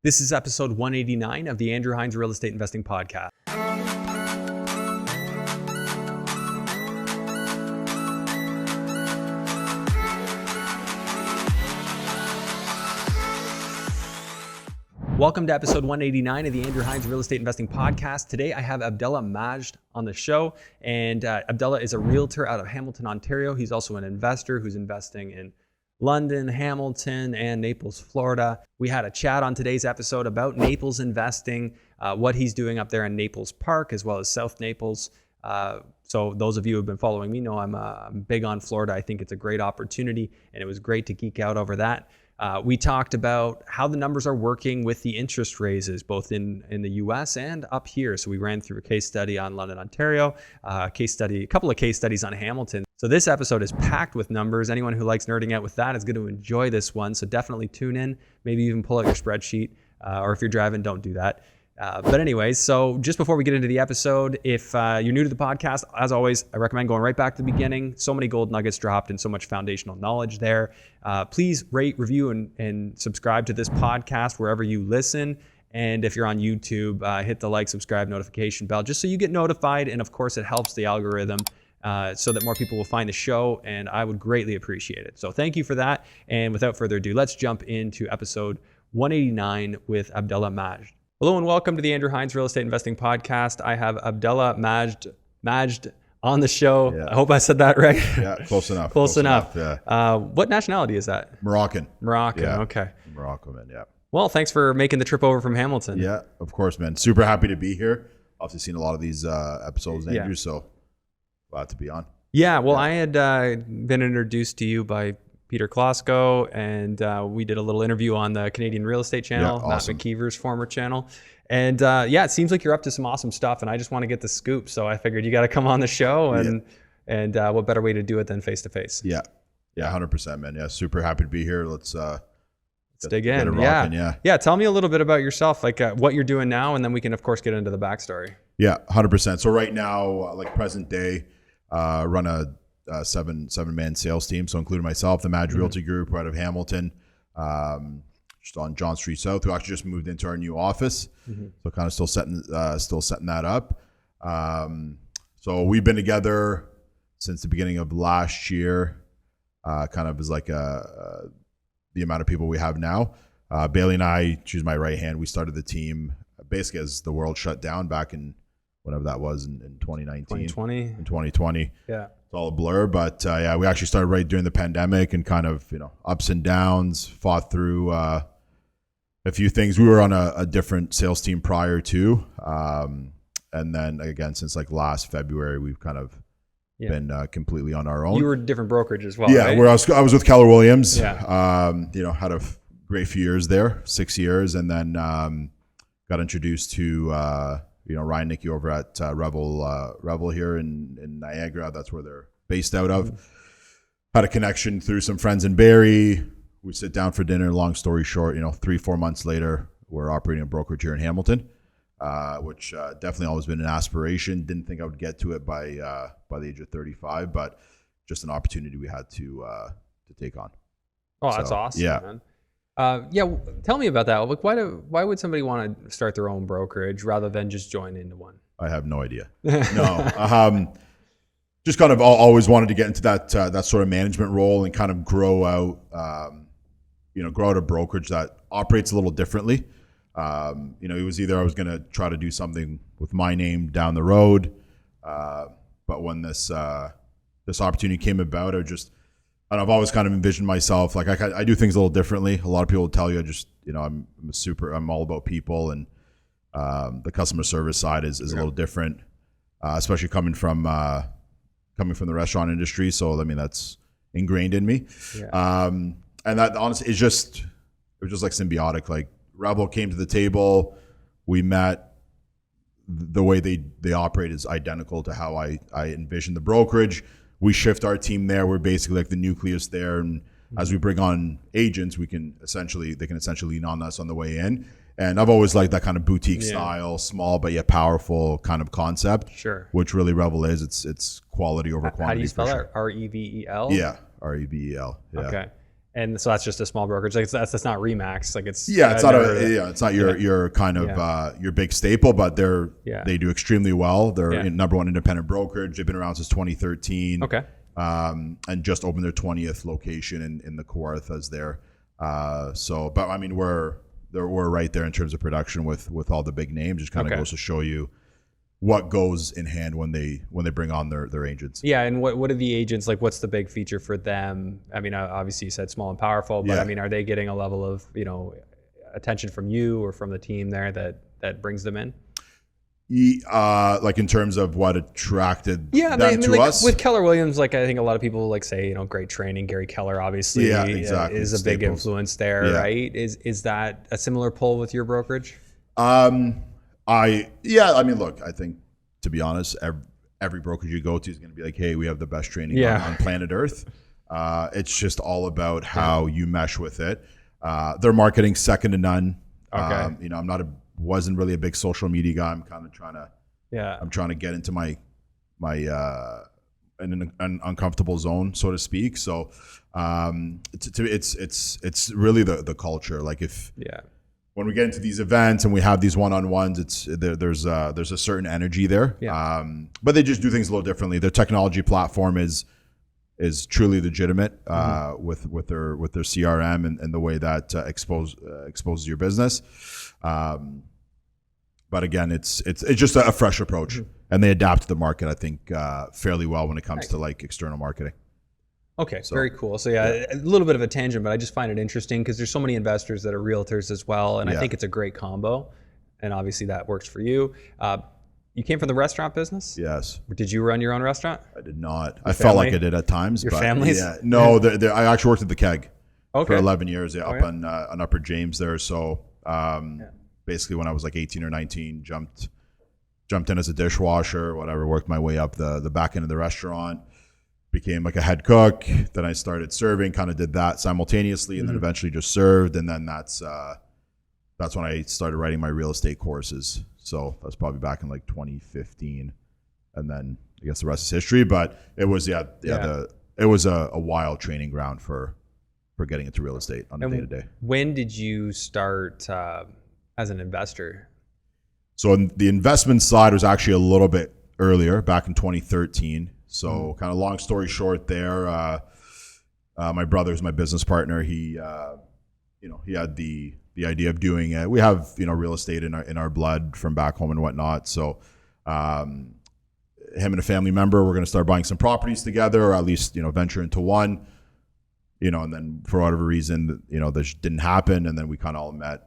This is episode 189 of the Andrew Hines Real Estate Investing Podcast. Welcome to episode 189 of the Andrew Hines Real Estate Investing Podcast. Today I have Abdellah Majd on the show, and Abdellah is a realtor out of Hamilton, Ontario. He's also an investor who's investing in London, Hamilton, and Naples, Florida. We had a chat on today's episode about Naples investing, what he's doing up there in Naples Park, as well as South Naples. So those of you who have been following me know I'm big on Florida. I think it's a great opportunity, and it was great to geek out over that. We talked about how the numbers are working with the interest raises, both in the US and up here. So we ran through a case study on London, Ontario, a couple of case studies on Hamilton. So this episode is packed with numbers. Anyone who likes nerding out with that is going to enjoy this one. So definitely tune in, maybe even pull out your spreadsheet, or if you're driving, don't do that. But anyways, so just before we get into the episode, if you're new to the podcast, as always, I recommend going right back to the beginning. So many gold nuggets dropped and so much foundational knowledge there. Please rate, review, and subscribe to this podcast wherever you listen. And if you're on YouTube, hit the like, subscribe, notification bell, just so you get notified. And of course, it helps the algorithm so that more people will find the show, and I would greatly appreciate it. So thank you for that. And without further ado, let's jump into episode 189 with Abdellah Majd. Hello and welcome to the Andrew Hines Real Estate Investing Podcast. I have Abdellah Majd on the show. Yeah. I hope I said that right. Yeah, close enough. Close enough. Yeah. What nationality is that? Moroccan. Yeah. Okay. Morocco, man. Yeah. Well, thanks for making the trip over from Hamilton. Yeah, of course, man. Super happy to be here. Obviously seen a lot of these episodes, Andrew, so glad to be on. Yeah. Well, I had been introduced to you by Peter Klosko, and we did a little interview on the Canadian Real Estate channel, Yeah, awesome. Matt McKeever's former channel. And it seems like you're up to some awesome stuff, and I just want to get the scoop. So I figured you got to come on the show, and what better way to do it than face to face? Yeah. Yeah, 100%, man. Yeah, super happy to be here. Let's dig get in. it rocking, yeah. Yeah. Tell me a little bit about yourself, like what you're doing now, and then we can, of course, get into the backstory. Yeah, 100%. So right now, like present day, run a seven-man sales team. So including myself, the Majd Realty Group, right out of Hamilton, just on John Street South, who actually just moved into our new office. So kind of still setting that up. So we've been together since the beginning of last year. Kind of is like the amount of people we have now. Bailey and I, she's my right hand. We started the team basically as the world shut down back in whenever that was in 2019. 2020. In 2020. Yeah. It's all a blur, but we actually started right during the pandemic and kind of, ups and downs, fought through a few things. We were on a different sales team prior to, and then again, since like last February, we've kind of been completely on our own. You were a different brokerage as well, yeah, right? where I was with Keller Williams. Yeah. Had a great few years there, 6 years, and then got introduced to Ryan Nicky over at Revel here in Niagara. That's where they're based out of. Had a connection through some friends in Barrie. We sit down for dinner. Long story short, 3-4 months later, we're operating a brokerage here in Hamilton, which definitely always been an aspiration. Didn't think I would get to it by the age of 35, but just an opportunity we had to take on. Oh, that's awesome, yeah. man. Tell me about that. Like, why would somebody want to start their own brokerage rather than just join into one? I have no idea. No, just kind of always wanted to get into that sort of management role and kind of grow out a brokerage that operates a little differently. It was either I was going to try to do something with my name down the road, but when this opportunity came about, I've always kind of envisioned myself like I do things a little differently. A lot of people will tell you I'm all about people, and the customer service side is a little different, especially coming from the restaurant industry. So I mean that's ingrained in me, and that honestly it was just like symbiotic. Like Revel came to the table, we met. The way they operate is identical to how I envisioned the brokerage. We shift our team there. We're basically like the nucleus there, and as we bring on agents, they can essentially lean on us on the way in. And I've always liked that kind of boutique style, small but yet powerful kind of concept. Sure. Which really Revel is. It's quality over quantity. How do you spell it? R-E-V-E-L? Yeah, R-E-V-E-L. Yeah. Okay. And so that's just a small brokerage. Like that's not Remax. Like it's it's not your kind of your big staple, but they do extremely well. They're number one independent brokerage. They've been around since 2013. Okay. And just opened their 20th location in the Kawarthas there. But I mean we're right there in terms of production with all the big names. Just kind of goes to show you what goes in hand when they bring on their agents. Yeah, and what are the agents like? What's the big feature for them? I mean, obviously you said small and powerful, but I mean, are they getting a level of attention from you or from the team there that brings them in? Like in terms of what attracted them to us with Keller Williams. Like I think a lot of people like say great training. Gary Keller obviously is a big influence there, right? Is that a similar pull with your brokerage? I mean, look, I think, to be honest, every brokerage you go to is going to be like, hey, we have the best training on planet Earth. It's just all about how you mesh with it. Their marketing's second to none. Okay. Wasn't really a big social media guy. I'm kind of trying to get into my in an uncomfortable zone, so to speak. So it's really the culture. Like when we get into these events and we have these one-on-ones, there's a certain energy there. Yeah. But they just do things a little differently. Their technology platform is truly legitimate with their CRM and the way that exposes your business. But again, it's just a fresh approach, and they adapt to the market, I think, fairly well when it comes to like external marketing. Okay, very cool. So a little bit of a tangent, but I just find it interesting because there's so many investors that are realtors as well, and I think it's a great combo, and obviously that works for you. You came from the restaurant business? Yes. Did you run your own restaurant? I did not. I felt like I did at times. Your family's? Yeah. No, I actually worked at the Keg for 11 years up on Upper James there. So basically when I was like 18 or 19, jumped in as a dishwasher, whatever, worked my way up the back end of the restaurant. Became like a head cook. Then I started serving, kind of did that simultaneously, and then eventually just served. And then that's when I started writing my real estate courses. So that's probably back in like 2015. And then I guess the rest is history. But it was it was a wild training ground for getting into real estate on a day to day. When did you start as an investor? So the investment side was actually a little bit earlier, back in 2013. So kind of long story short there, my brother's my business partner. He had the idea of doing it. We have, real estate in our blood from back home and whatnot. So him and a family member, we're going to start buying some properties together, or at least, venture into one, and then for whatever reason, this didn't happen. And then we kind of all met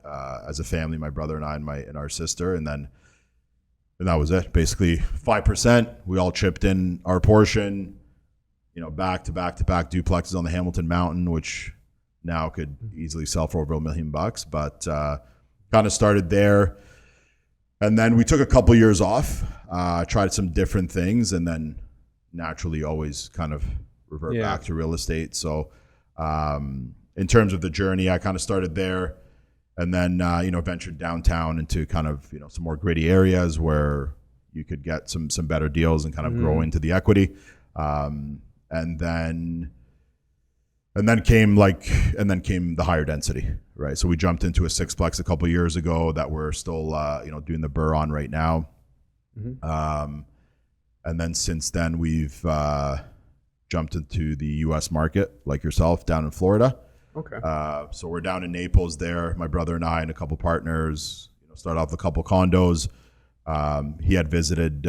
as a family, my brother and I and our sister. And that was it. Basically 5%. We all chipped in our portion, back to back duplexes on the Hamilton Mountain, which now could easily sell for over $1 million. But kind of started there. And then we took a couple years off, tried some different things, and then naturally always kind of revert back to real estate. So in terms of the journey, I kind of started there. And then, ventured downtown into kind of, some more gritty areas where you could get some better deals and kind of grow into the equity. And then came the higher density, right? So we jumped into a sixplex a couple of years ago that we're still, doing the BRRRR on right now. And then since then we've jumped into the U.S. market, like yourself, down in Florida. Okay. So we're down in Naples there. My brother and I and a couple partners, started off with a couple condos. He had visited,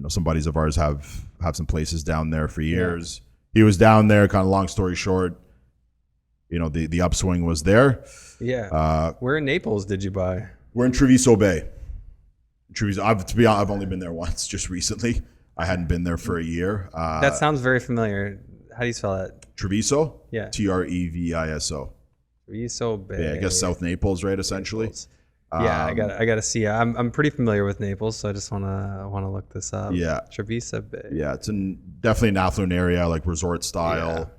some buddies of ours have some places down there for years. He was down there, kind of long story short, the upswing was there. Yeah. Where in Naples did you buy? We're in Treviso Bay. To be honest, I've only been there once, just recently. I hadn't been there for a year. That sounds very familiar. How do you spell that? Treviso? Yeah. Treviso. Treviso Bay. Yeah, I guess South Naples, right? Essentially. Naples. I gotta see. I'm pretty familiar with Naples, so I just wanna look this up. Yeah. Treviso Bay. Yeah, it's definitely an affluent area, like resort style.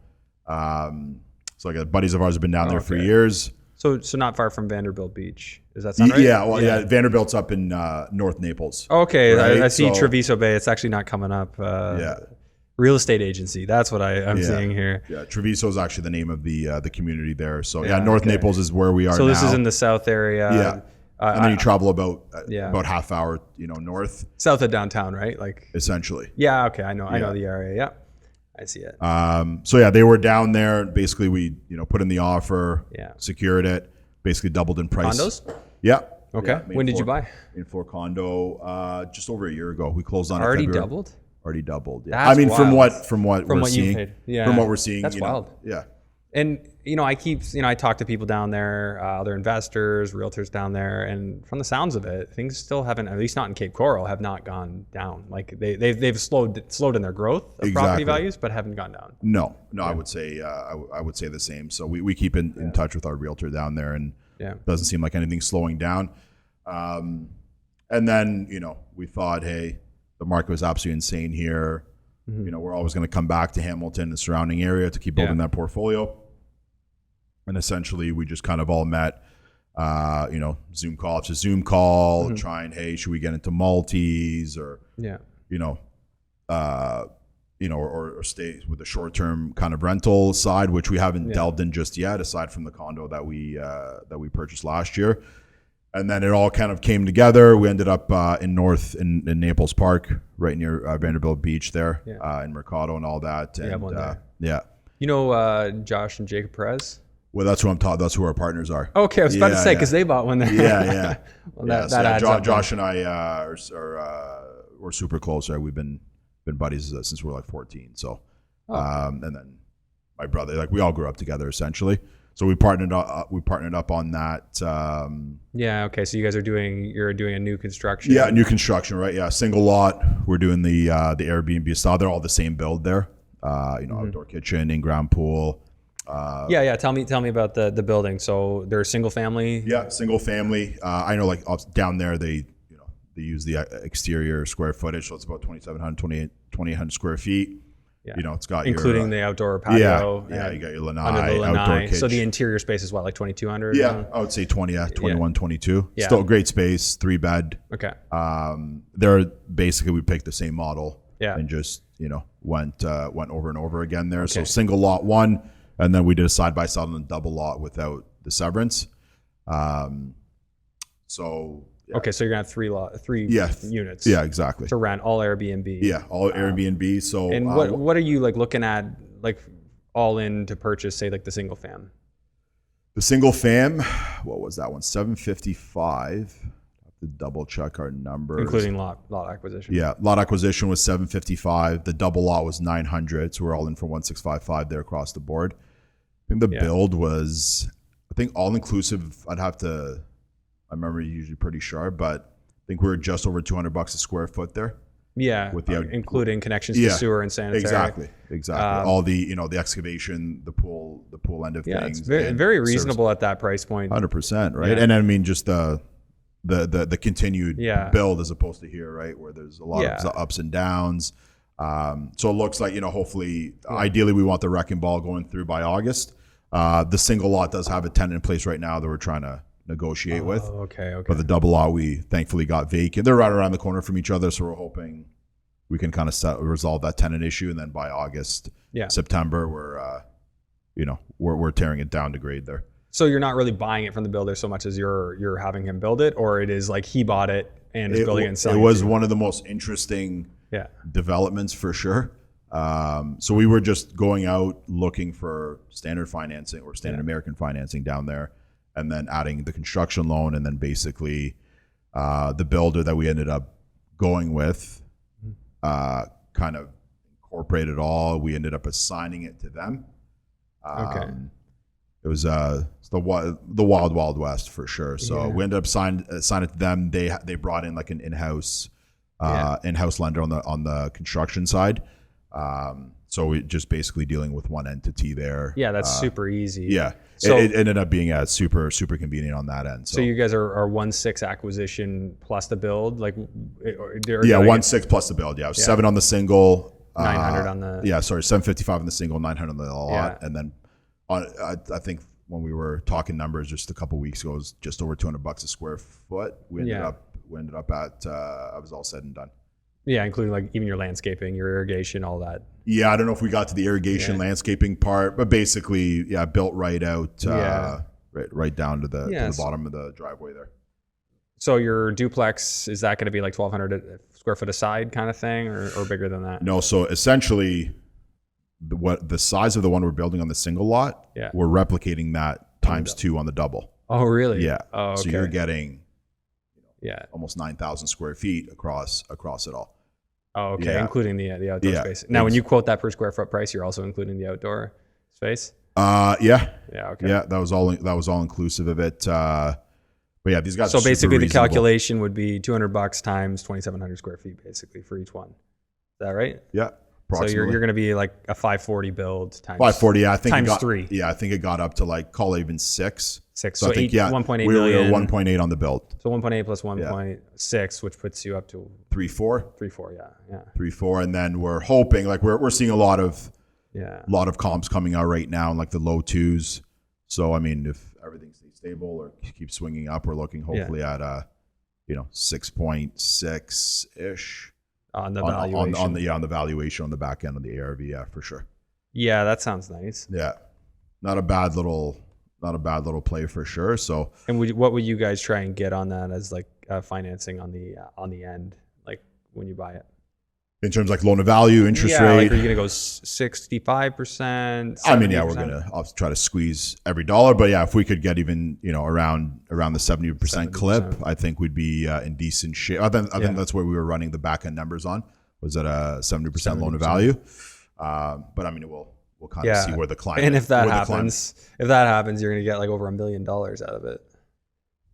So like buddies of ours have been down there for years. So not far from Vanderbilt Beach. Does that sound right? Yeah, Vanderbilt's up in North Naples. Okay, right? I see Treviso Bay. It's actually not coming up. Real estate agency. That's what I'm seeing here. Yeah, Treviso is actually the name of the community there. So North Naples is where we are. So this now. is in the south area. Yeah. And then you travel about half hour, north. South of downtown, right? Like essentially. Yeah. Okay. I know the area. Yeah. I see it. So they were down there. Basically, we put in the offer. Yeah. Secured it. Basically doubled in price. Condos. Yeah. Okay. When did you buy? In floor condo, just over a year ago. We closed on already it. doubled. Already doubled. Yeah. That's wild. from what you seeing. paid. Yeah. From what we're seeing. That's wild. Yeah. And I talk to people down there, other investors, realtors down there, and from the sounds of it, things still haven't, at least not in Cape Coral, have not gone down. Like they've slowed in their growth of property values, but haven't gone down. No, I would say I would say the same. So we keep in touch with our realtor down there, and it doesn't seem like anything's slowing down. And then we thought, hey, the market was absolutely insane here. Mm-hmm. We're always going to come back to Hamilton and the surrounding area to keep building that portfolio. And essentially, we just kind of all met, Zoom call after Zoom call, mm-hmm. trying, hey, should we get into multis or, or stay with the short-term kind of rental side, which we haven't delved in just yet, aside from the condo that we purchased last year. And then it all kind of came together. We ended up in Naples Park, right near Vanderbilt Beach there, in Mercado and all that. And, Josh and Jacob Perez? Well, that's who I'm taught. That's who our partners are. Okay, I was about to say, because they bought one there. Yeah. Well, that adds up. Josh and I we're super close. Right? We've been buddies since we were like 14. So, and then my brother, like we all grew up together essentially. So we partnered up on that. Okay. So you guys are doing a new construction. Yeah, new construction, right? Yeah, single lot. We're doing the Airbnb style. They're all the same build there. Mm-hmm. Outdoor kitchen, in-ground pool. Tell me about the building. So they're single family. Yeah, single family. I know, like down there, they use the exterior square footage, so it's about 2,800 square feet. Yeah. It's got including the outdoor patio. Yeah, you got your lanai, under the lanai. outdoor kitchen. So the interior space is what, like 2,200? Yeah, I would say 21, 22. Yeah. Still a great space, 3-bed. Okay. We picked the same model. Yeah. And just went over and over again there. Okay. So single lot one, and then we did a side by side on the double lot without the severance. Okay, so you're gonna have three units. Yeah, exactly. To rent, all Airbnb. Yeah, all Airbnb. So and what are you like looking at, like all in to purchase, say like the single fam? The single fam, what was that one? 755. I have to double check our numbers. Including lot acquisition. Yeah, lot acquisition was 755. The double lot was 900. So we're all in for 1655 there across the board. I think the build was, all inclusive. I remember usually pretty sharp, but I think we were just over $200 a square foot there. Yeah, with including connections to sewer and sanitary. Exactly. All the the excavation, the pool end of things. It's very reasonable at that price point. 100%, right? Yeah. And I mean, just the continued build as opposed to here, right, where there's a lot of ups and downs. So it looks like hopefully, ideally, we want the wrecking ball going through by August. The single lot does have a tenant in place right now that we're trying to negotiate with. Okay. But the double lot we thankfully got vacant. They're right around the corner from each other, so we're hoping we can kind of resolve that tenant issue, and then by August, September, we're tearing it down to grade there. So you're not really buying it from the builder so much as you're having him build it, or it is like he bought it and is building it and selling it. It was one of the most interesting developments for sure. So we were just going out looking for standard financing or standard American financing down there, and then adding the construction loan, and then basically the builder that we ended up going with kind of incorporated all. We ended up assigning it to them. It was the wild west for sure. So we ended up signing it to them. They brought in like an in-house lender on the construction side. So we just basically dealing with one entity there. Yeah, that's super easy. Yeah, so it ended up being super convenient on that end. So you guys are 1.6 acquisition plus the build, like 1.6 plus the build. Yeah, it was 7 on the single, 900 on the 755 on the single, 900 on the lot, and then I think when we were talking numbers just a couple weeks ago, it was just over $200 a square foot. We ended up at I was all said and done. Yeah, including like even your landscaping, your irrigation, all that. Yeah, I don't know if we got to the irrigation landscaping part, but basically, yeah, built right out, right down to the bottom of the driveway there. So your duplex, is that going to be like 1,200 square foot a side kind of thing, or bigger than that? No, so essentially, the size of the one we're building on the single lot, we're replicating that times 2 on the double. Oh, really? Yeah. Oh, okay. So you're getting almost 9,000 square feet across it all. Oh, okay. Yeah. Including the outdoor space. Now, when you quote that per square foot price, you're also including the outdoor space? Yeah. Yeah, okay. Yeah, that was all inclusive of it. But yeah, these guys. So are basically, the reasonable. Calculation would be $200 times 2,700 square feet, basically for each one. Is that right? Yeah. So you're going to be like a 540 build times 540. Yeah, I think times it got, 3. Yeah, I think it got up to like call it even 6. So I think 1.8 we million. were 1.8 on the build. So 1.8 plus 1.6, which puts you up to 3.4. 3.4. Yeah. 3.4, and then we're hoping like we're seeing a lot of comps coming out right now in like the low 2s. So I mean, if everything stays stable or keeps swinging up, we're looking hopefully at 6.6 ish on the valuation. On the valuation on the back end of the ARV. Yeah, for sure. Yeah, that sounds nice. Yeah, not a bad little play for sure. So, and what would you guys try and get on that as like financing on the end, like when you buy it? In terms of like loan to value, interest rate. Like are you gonna go 65%? I mean, yeah, we're gonna try to squeeze every dollar, but yeah, if we could get even around the 70% clip, I think we'd be in decent shape. I think that's where we were running the back end numbers on, was at a 70% loan to value. But I mean, we'll kind of see where the client. And if that happens, you're gonna get like over $1 million out of it.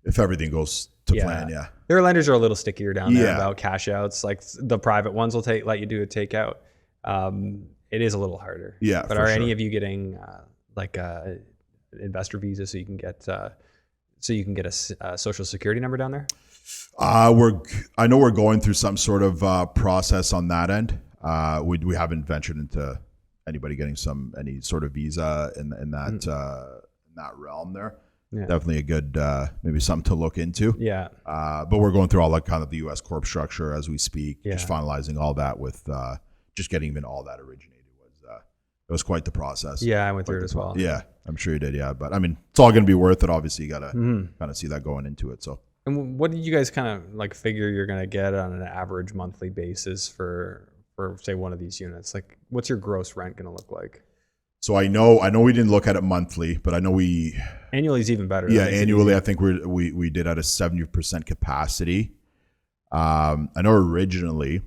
If everything goes to plan, yeah. Their lenders are a little stickier down there about cash outs. Like the private ones will let you do a takeout. It is a little harder. Yeah. But are any of you getting like a investor visa so you can get a social security number down there? I know we're going through some sort of process on that end. We haven't ventured into anybody getting any sort of visa in that realm there. Yeah. Definitely a good maybe something to look into. Yeah. But we're going through all that kind of the U.S. Corp structure as we speak. Yeah. Just finalizing all that with just getting even all that originated it was quite the process. Yeah, I went through it as well. Yeah, I'm sure you did. Yeah, but I mean, it's all going to be worth it. Obviously, you got to kind of see that going into it. So. And what did you guys kind of like figure you're going to get on an average monthly basis for say one of these units? Like, what's your gross rent going to look like? So I know we didn't look at it monthly, but I know annually is even better. Yeah, annually I think we did at a 70% capacity. I know originally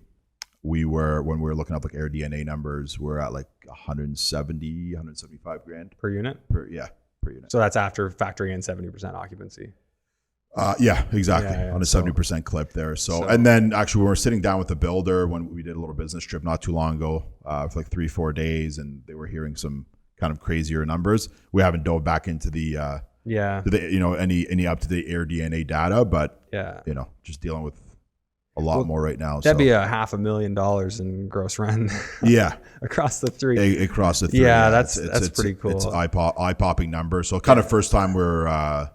when we were looking up like AirDNA numbers, we're at like 175 grand per unit. Per unit. So that's after factoring in 70% occupancy. Yeah, exactly. On a 70% clip there. So, and then actually, when we were sitting down with the builder when we did a little business trip not too long ago for like 3-4 days, and they were hearing some kind of crazier numbers. We haven't dove back into the any up to date AirDNA data, but just dealing with a lot more right now. That'd be $500,000 in gross rent. Yeah, across the 3. Across the 3. Yeah, that's pretty cool. It's eye popping number. So kind of first time we're.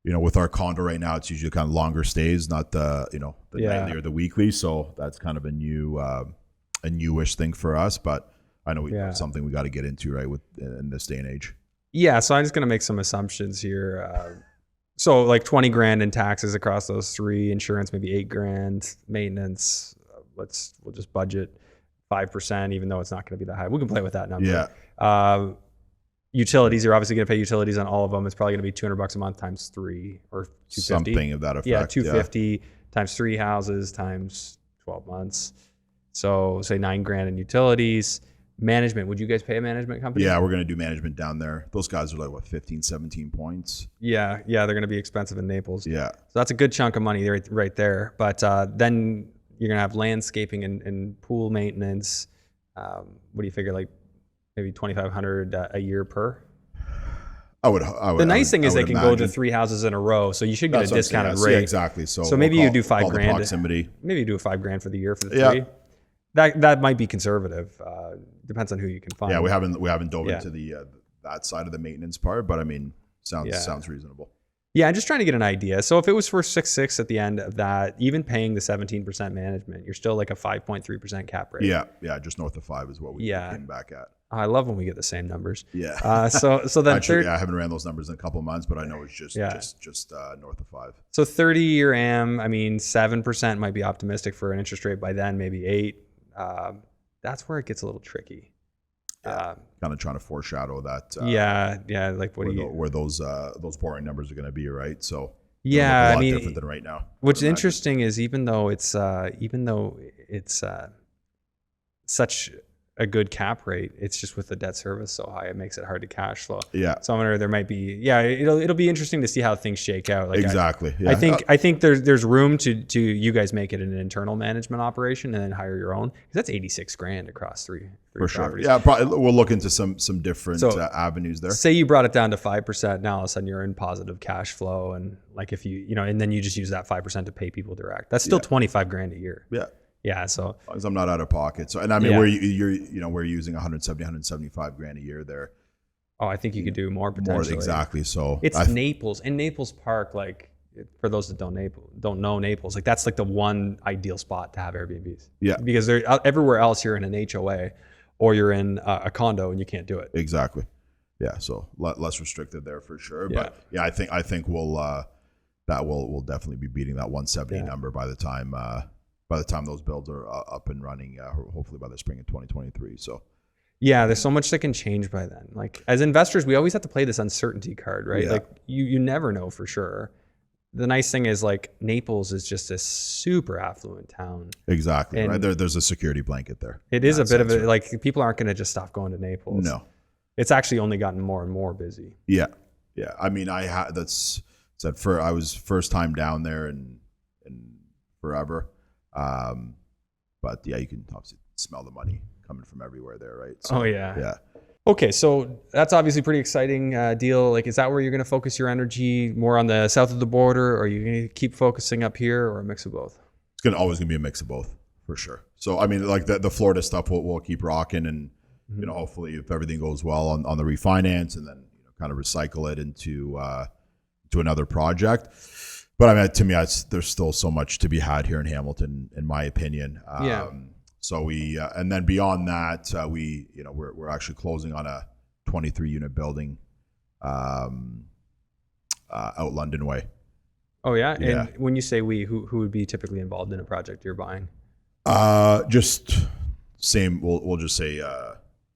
With our condo right now, it's usually kind of longer stays, not the nightly or the weekly. So that's kind of a newish thing for us. But I know something we got to get into in this day and age. Yeah. So I'm just gonna make some assumptions here. So like 20 grand in taxes across those 3, insurance maybe 8 grand, maintenance. We'll just budget 5%, even though it's not going to be that high. We can play with that number. Yeah. Utilities, you're obviously going to pay utilities on all of them. It's probably going to be $200 a month times 3 or $250. Something of that effect. Yeah, $250 times 3 houses times 12 months. So say 9 grand in utilities. Management, would you guys pay a management company? Yeah, we're going to do management down there. Those guys are like 15, 17 points. Yeah, they're going to be expensive in Naples. Yeah. So that's a good chunk of money right there. But then you're going to have landscaping and pool maintenance. What do you figure, like maybe $2,500 a year per? I would. The nice thing is they can go to 3 houses in a row, so you should get a discounted rate. Yeah, exactly. So maybe you do $5 grand. Proximity. Maybe you do $5 for the year for the 3. That might be conservative. Depends on who you can find. Yeah, we haven't dove into the that side of the maintenance part, but I mean, sounds reasonable. Yeah, I'm just trying to get an idea. So if it was for 6.6 at the end of that, even paying the 17% management, you're still like a 5.3% cap rate. Yeah, just north of 5 is what we came back at. I love when we get the same numbers. Yeah. So then actually, I haven't ran those numbers in a couple of months, but I know it's just north of 5. So 30-year AM, I mean, 7% might be optimistic for an interest rate by then, maybe 8. That's where it gets a little tricky. Kind of trying to foreshadow that. Like where those borrowing numbers are going to be, right? So yeah, a lot different than right now. What's interesting is even though it's such a good cap rate, it's just with the debt service so high, it makes it hard to cash flow. Yeah. So I'm wondering, there might be, it'll be interesting to see how things shake out. Like exactly. I think there's room to you guys make it an internal management operation and then hire your own, because that's 86 grand across three for properties. Sure. Yeah, probably we'll look into some different avenues there. Say you brought it down to 5%, now all of a sudden you're in positive cash flow, and like if and then you just use that 5% to pay people direct. That's still 25 grand a year. Yeah. Yeah, so as long as I'm not out of pocket. So, and I mean, we're using 175 grand a year there. Oh, I think you could do more potentially. More exactly. So it's Naples, and Naples Park, like for those that don't know Naples, like that's like the one ideal spot to have Airbnbs. Yeah, because they're everywhere else you're in an HOA or you're in a condo and you can't do it. Exactly. Yeah, so less restricted there for sure. Yeah. But yeah, I think we'll definitely be beating that 170 number by the time those builds are up and running, hopefully by the spring of 2023. So yeah, there's so much that can change by then. Like as investors, we always have to play this uncertainty card, right? Yeah. Like you never know for sure. The nice thing is like Naples is just a super affluent town. Exactly. And right. There's a security blanket there. It is a bit of a, like people aren't going to just stop going to Naples. No. It's actually only gotten more and more busy. Yeah. Yeah. I mean, I was first time down there in forever. But yeah, you can obviously smell the money coming from everywhere there, right? So, yeah. Okay, so that's obviously a pretty exciting deal. Like, is that where you're going to focus your energy, more on the south of the border, or are you going to keep focusing up here, or a mix of both? It's always going to be a mix of both, for sure. So, I mean, like the Florida stuff, we'll keep rocking, and hopefully, if everything goes well on the refinance, and then kind of recycle it into another project. But I mean, to me, there's still so much to be had here in Hamilton, in my opinion. So we, and then beyond that, we're actually closing on a 23 unit building, out London Way. Oh yeah. And when you say we, who would be typically involved in a project you're buying? Just same. We'll just say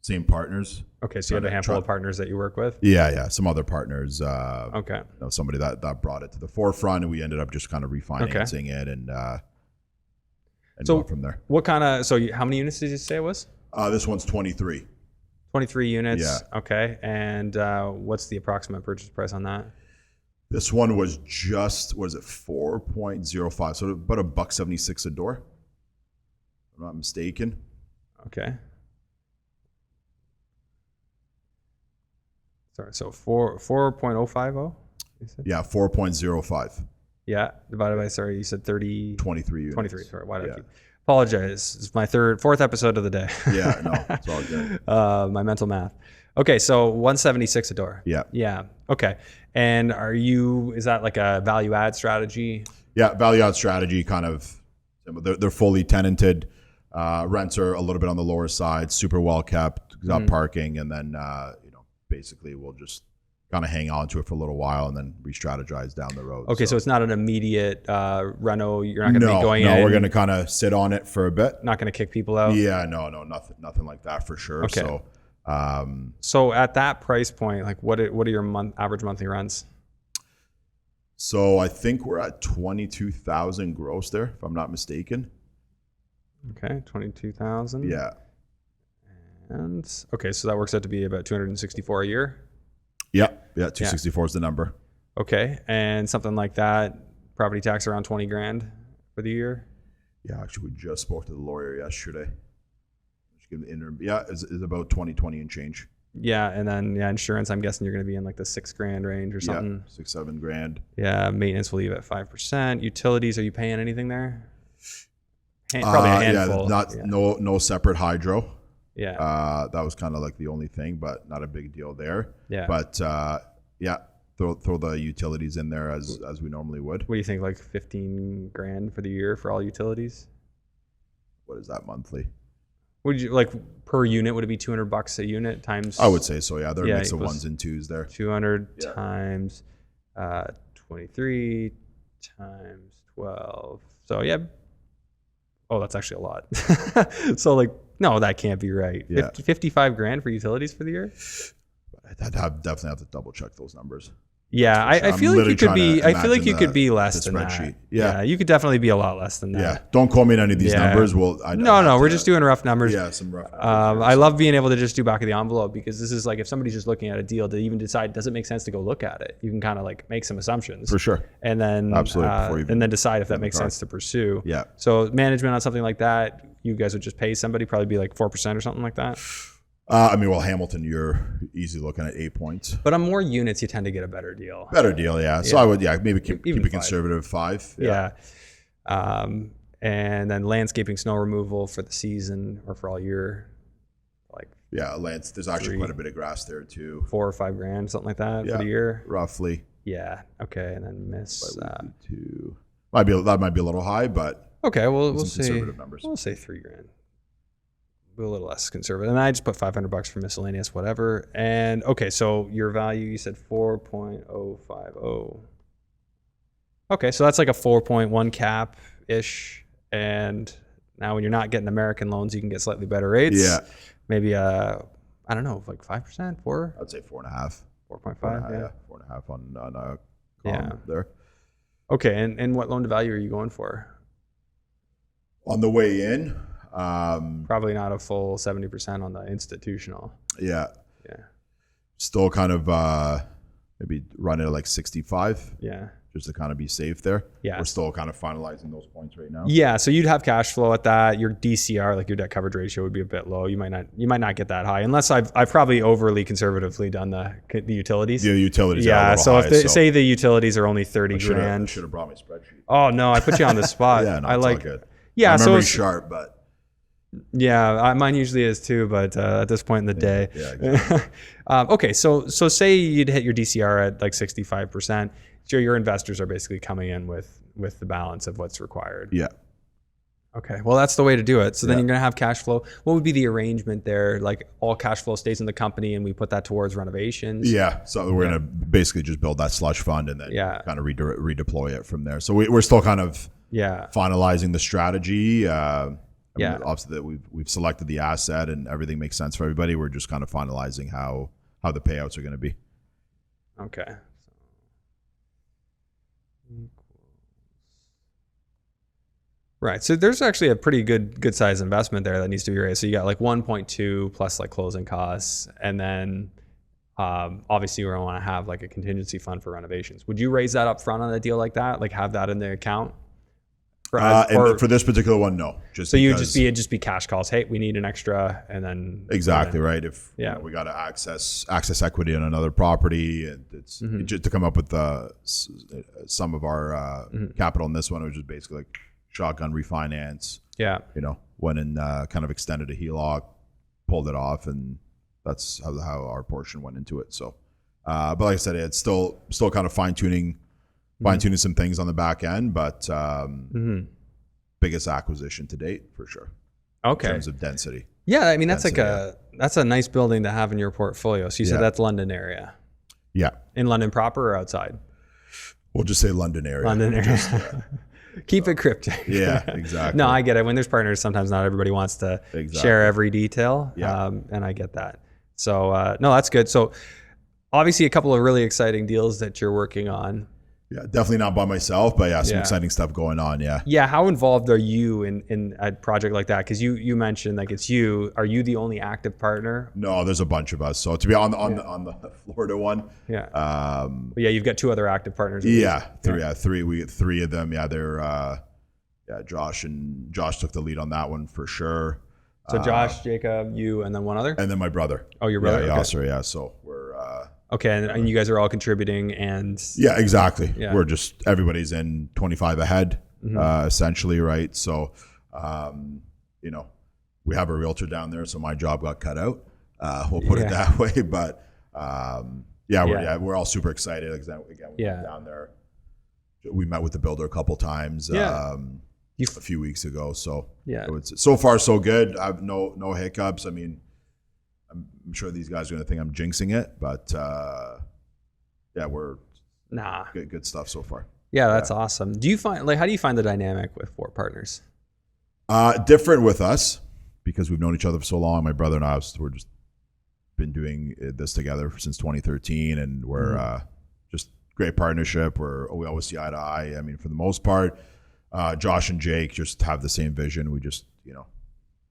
same partners. Okay, so you have a handful of partners that you work with? Yeah. Some other partners. Okay. Somebody that brought it to the forefront, and we ended up just kind of refinancing it and go from there. What kind of? So how many units did you say it was? This one's 23. 23 units. Yeah. Okay. And what's the approximate purchase price on that? This one was just, what is it, 4.05, so about $1.76 a door, if I'm not mistaken. Okay. Sorry, so 4.050? Yeah, 4.05. Yeah, divided by, sorry, you said 23 units. 23, sorry, why did I keep? Apologize, it's my fourth episode of the day. Yeah, no, it's all good. My mental math. Okay, so 176 a door. Yeah. Yeah, okay. And is that like a value add strategy? Yeah, value add strategy, kind of, they're fully tenanted. Rents are a little bit on the lower side, super well kept, got parking, and then, basically we'll just kind of hang on to it for a little while and then re-strategize down the road. Okay, so it's not an immediate reno. You're not going to be going in. No, we're going to kind of sit on it for a bit. Not going to kick people out. Yeah, no, nothing like that for sure. Okay. So, so at that price point, like what are your average monthly rents? So I think we're at 22,000 gross there, if I'm not mistaken. Okay, 22,000. Yeah. And okay, so that works out to be about 264 a year. Yeah, 264 is the number. Okay, and something like that, property tax around 20 grand for the year. Yeah, actually, we just spoke to the lawyer yesterday. It's about 20 and change. Yeah, and then insurance. I'm guessing you're going to be in like the $6,000 range or something. Yeah, $6-7 grand. Yeah, maintenance will leave at 5%. Utilities, are you paying anything there? Probably a handful. No separate hydro. Yeah. That was kind of like the only thing, but not a big deal there. Yeah. But throw the utilities in there as we normally would. What do you think, like 15 grand for the year for all utilities? What is that monthly? Would you like per unit? Would it be $200 a unit times? I would say so. Yeah, there are a mix of equals ones and twos there. 200 times 23 times 12. So yeah. Oh, that's actually a lot. So like, no, that can't be right. Yeah. 55 grand for utilities for the year. I'd definitely have to double check those numbers. Yeah, I feel like you could be. I feel like you could be less than that. Yeah, you could definitely be a lot less than that. Yeah, don't quote me on any of these numbers. Well, no, we're just doing rough numbers. Yeah, some rough numbers. I love being able to just do back of the envelope, because this is like, if somebody's just looking at a deal to even decide, does it make sense to go look at it? You can kind of like make some assumptions for sure, and then absolutely, and then decide if that makes sense to pursue. Yeah. So management on something like that, you guys would just pay somebody, probably be like 4% or something like that. I mean, well, Hamilton, you're easily looking at 8 points. But on more units, you tend to get a better deal. Better deal, yeah. So I would, maybe keep a conservative 5. Yeah. And then landscaping, snow removal for the season or for all year, like there's actually quite a bit of grass there too. 4 or 5 grand, something like that for the year, roughly. Yeah. Okay, and then miss. That might be a little high, but okay. Well, we'll say conservative numbers. We'll say 3 grand. A little less conservative, and I just put $500 for miscellaneous, whatever. And okay, so your value, you said 4.050. Okay, so that's like a 4.1 cap ish. And now when you're not getting American loans, you can get slightly better rates. Yeah, maybe I don't know, like 5%, 4. I'd say 4.5. 4.5. Yeah, 4.5 on there. Okay, and what loan to value are you going for? On the way in. Probably not a full 70% on the institutional. Yeah. Still kind of maybe run it at like 65. Yeah. Just to kind of be safe there. Yeah. We're still kind of finalizing those points right now. Yeah. So you'd have cash flow at that. Your DCR, like your debt coverage ratio, would be a bit low. You might not get that high, unless I've probably overly conservatively done the utilities. The utilities. Yeah. So high, if they say the utilities are only 30 grand. I should have brought my spreadsheet. Oh no, I put you on the spot. Yeah. No, I like. All good. Yeah. My memory's sharp, but. Yeah, mine usually is too, but at this point in the day. Yeah, exactly. Okay, so say you'd hit your DCR at like 65%. So your investors are basically coming in with the balance of what's required. Yeah. Okay, well, that's the way to do it. So then you're going to have cash flow. What would be the arrangement there? Like all cash flow stays in the company and we put that towards renovations? Yeah, so we're going to basically just build that slush fund and then kind of redeploy it from there. So we're still kind of finalizing the strategy. Obviously that we've selected the asset and everything makes sense for everybody. We're just kind of finalizing how the payouts are going to be. Okay. Right. So there's actually a pretty good size investment there that needs to be raised. So you got like 1.2 plus like closing costs, and then obviously you want to have like a contingency fund for renovations. Would you raise that up front on a deal like that? Like have that in the account? For this particular one, no. It'd just be cash calls. Hey, we need an extra, and then exactly right. If we got to access equity on another property, it's just to come up with some of our capital in this one, which is basically like shotgun refinance. Yeah, went and kind of extended a HELOC, pulled it off, and that's how our portion went into it. So, but like I said, it's still kind of fine tuning some things on the back end, but biggest acquisition to date for sure. Okay. In terms of density. Yeah, I mean that's that's a nice building to have in your portfolio. So you said that's London area. Yeah. In London proper or outside? We'll just say London area. London area. Keep it cryptic. Yeah, exactly. No, I get it. When there's partners, sometimes not everybody wants to share every detail. Yeah. And I get that. So no, that's good. So obviously a couple of really exciting deals that you're working on. Yeah, definitely not by myself, but some exciting stuff going on. Yeah. Yeah. How involved are you in a project like that? Because you mentioned like it's you. Are you the only active partner? No, there's a bunch of us. So to be on the Florida one. Yeah. You've got 2 other active partners. Three. We get 3 of them. Yeah, they're Josh took the lead on that one for sure. So Josh, Jacob, you, and then one other? And then my brother. Oh, your brother? Yeah, okay. So we're okay, and you guys are all contributing and... Yeah, exactly. Yeah. We're just, everybody's in 25 ahead, essentially, right? So, we have a realtor down there, so my job got cut out. We'll put it that way. But, we're all super excited. Again, we went down there. We met with the builder a couple times a few weeks ago. So so far so good. I have no hiccups. I mean, I'm sure these guys are going to think I'm jinxing it, but we're good stuff so far. Yeah, that's awesome. Do you find how do you find the dynamic with 4 partners? Different with us because we've known each other for so long. My brother and I, we're just been doing this together since 2013, and we're just great partnership. We always see eye to eye. I mean, for the most part, Josh and Jake just have the same vision. We just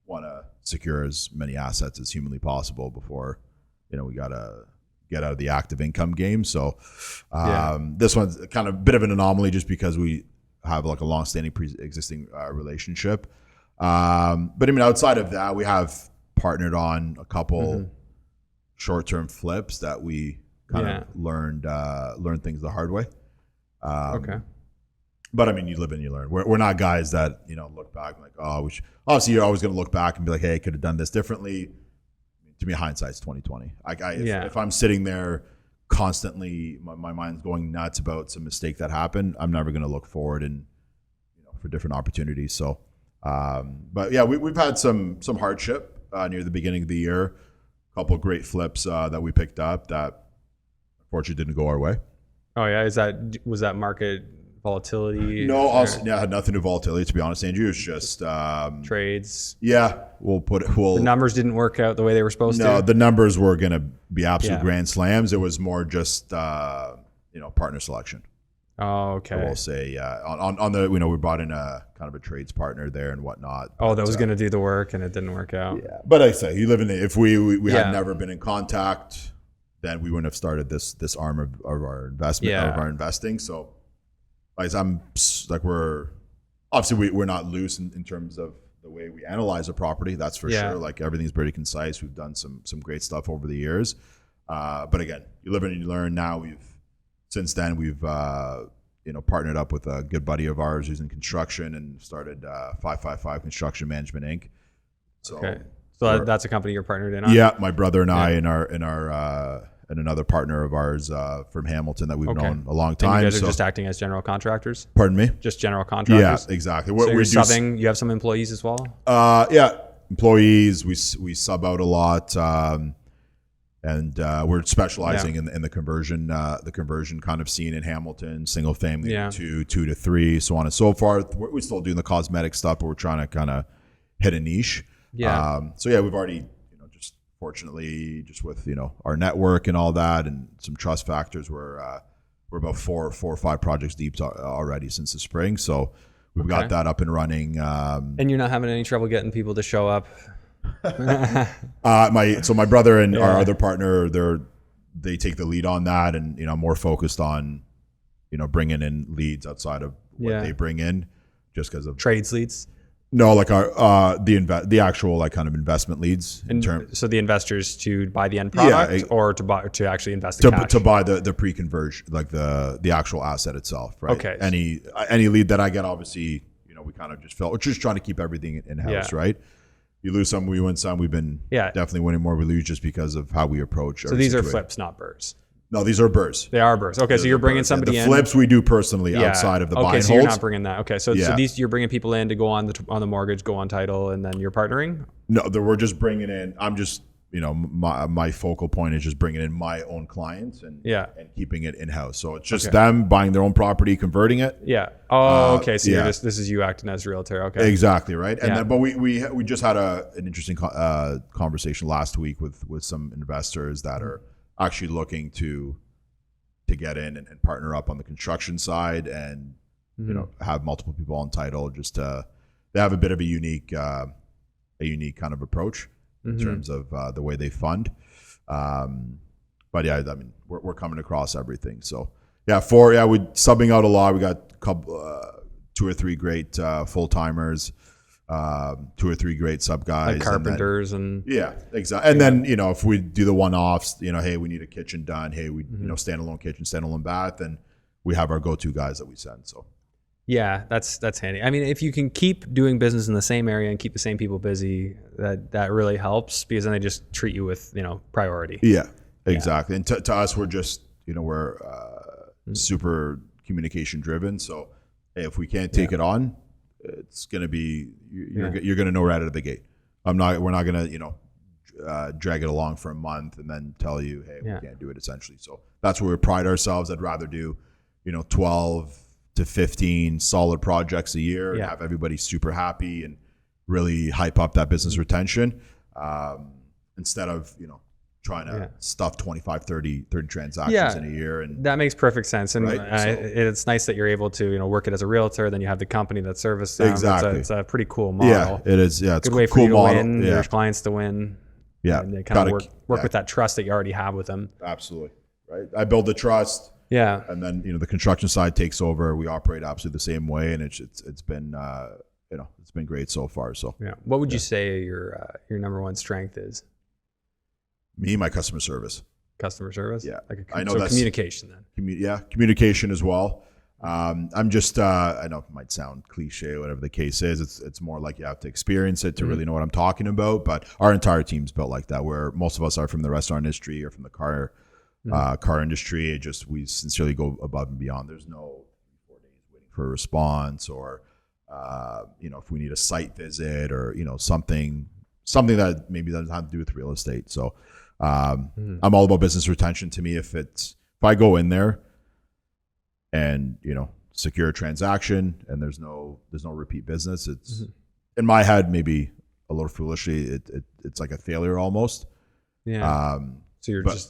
want to secure as many assets as humanly possible before we gotta get out of the active income game. So this one's kind of a bit of an anomaly just because we have like a long-standing pre-existing relationship. But I mean, outside of that, we have partnered on a couple short-term flips that we kind of learned things the hard way. But I mean, you live and you learn. We're not guys that look back and like, oh, obviously you're always going to look back and be like, hey, I could have done this differently. To me, hindsight's 20/20. If I'm sitting there constantly, my mind's going nuts about some mistake that happened, I'm never going to look forward and for different opportunities. So, but yeah, we've had some hardship near the beginning of the year. A couple of great flips that we picked up that unfortunately didn't go our way. Oh yeah, was that market volatility? No, also, it had nothing to do with volatility, to be honest, Andrew. It's just trades. Yeah, the numbers didn't work out the way they were supposed to. No, the numbers were going to be absolute grand slams. It was more just partner selection. Oh, okay. I will say, on the we brought in a kind of a trades partner there and whatnot. Oh, that was going to do the work and it didn't work out. Yeah, but like I say, you live in if we had never been in contact, then we wouldn't have started this arm of our investment of our investing. So. We're obviously we're not loose in terms of the way we analyze a property. That's for sure. Like everything's pretty concise. We've done some great stuff over the years. But again, you live and you learn. Now since then we've partnered up with a good buddy of ours who's in construction and started 555 Construction Management Inc. So that's a company you're partnered in on? Yeah, my brother and I and another partner of ours from Hamilton that we've known a long time. And you guys are just acting as general contractors? Pardon me? Just general contractors? Yeah, exactly. So you're subbing, you have some employees as well? Employees. We sub out a lot, and we're specializing in the conversion kind of scene in Hamilton, single family, 2 to 3, so on and so forth. We're still doing the cosmetic stuff, but we're trying to kind of hit a niche. Yeah. We've already. Fortunately, just with our network and all that, and some trust factors, we're about four or five projects deep already since the spring. So we've got that up and running. And you're not having any trouble getting people to show up. My brother and our other partner, they take the lead on that, and I'm more focused on bringing in leads outside of what they bring in, just because of trades leads. No, like our the actual like kind of investment leads so the investors to buy the end product or to actually invest the cash? To buy the pre-conversion, like the actual asset itself, right? Okay. Any lead that I get, obviously, we kind of just we're just trying to keep everything in house, right? You lose some, we win some. We've been definitely winning more. We lose just because of how we approach. So these are flips, not BRRRRs. No, these are BRRRRs. They are BRRRRs. Okay, so you're bringing somebody in. The flips we do personally outside of the buy and holds. Okay, so you're not bringing that. Okay, so these you're bringing people in to go on the mortgage, go on title, and then you're partnering? No, we're just bringing in. I'm just my focal point is just bringing in my own clients and keeping it in house. So it's just them buying their own property, converting it. Yeah. Oh, okay. So this is you acting as realtor. Okay. Exactly right. And then, but we just had an interesting conversation last week with some investors that are actually looking to get in and partner up on the construction side and have multiple people on title. Just they have a bit of a unique kind of approach in terms of the way they fund. But I mean we're coming across everything. So we're subbing out a lot. We got a couple 2 or 3 great full timers. 2 or 3 great sub guys, like carpenters and exactly. And then if we do the one-offs, hey, we need a kitchen done. Hey, we standalone kitchen, standalone bath, and we have our go-to guys that we send. So that's handy. I mean, if you can keep doing business in the same area and keep the same people busy, that really helps, because then they just treat you with priority. Yeah, exactly. And to us, we're just, we're super communication driven. So, hey, if we can't take it on, it's going to be, you're going to know right out of the gate. We're not going to, drag it along for a month and then tell you, hey, we can't do it, essentially. So that's where we pride ourselves. I'd rather do, 12 to 15 solid projects a year and have everybody super happy and really hype up that business retention, instead of, trying to stuff 25, 30 transactions in a year. And that makes perfect sense. And right? It's nice that you're able to, work it as a realtor. Then you have the company that services them. Exactly. It's a pretty cool model. Yeah, it is. Yeah, it's good way for cool you to model. win, your clients to win. Yeah. And they kind of work with that trust that you already have with them. Absolutely. Right. I build the trust. Yeah. And then, the construction side takes over. We operate absolutely the same way. And it's been, it's been great so far. So yeah. What would you say your number one strength is? My customer service. Customer service? Yeah. I know that's communication then. Communication as well. I'm just, I know it might sound cliche, whatever the case is. It's more like you have to experience it to really know what I'm talking about. But our entire team's built like that, where most of us are from the restaurant industry or from the car industry. We sincerely go above and beyond. There's no 4 days waiting for a response, or, if we need a site visit or, something that maybe doesn't have to do with real estate. So, I'm all about business retention. To me, if I go in there and secure a transaction and there's no repeat business, it's in my head maybe a little foolishly it's like a failure almost. So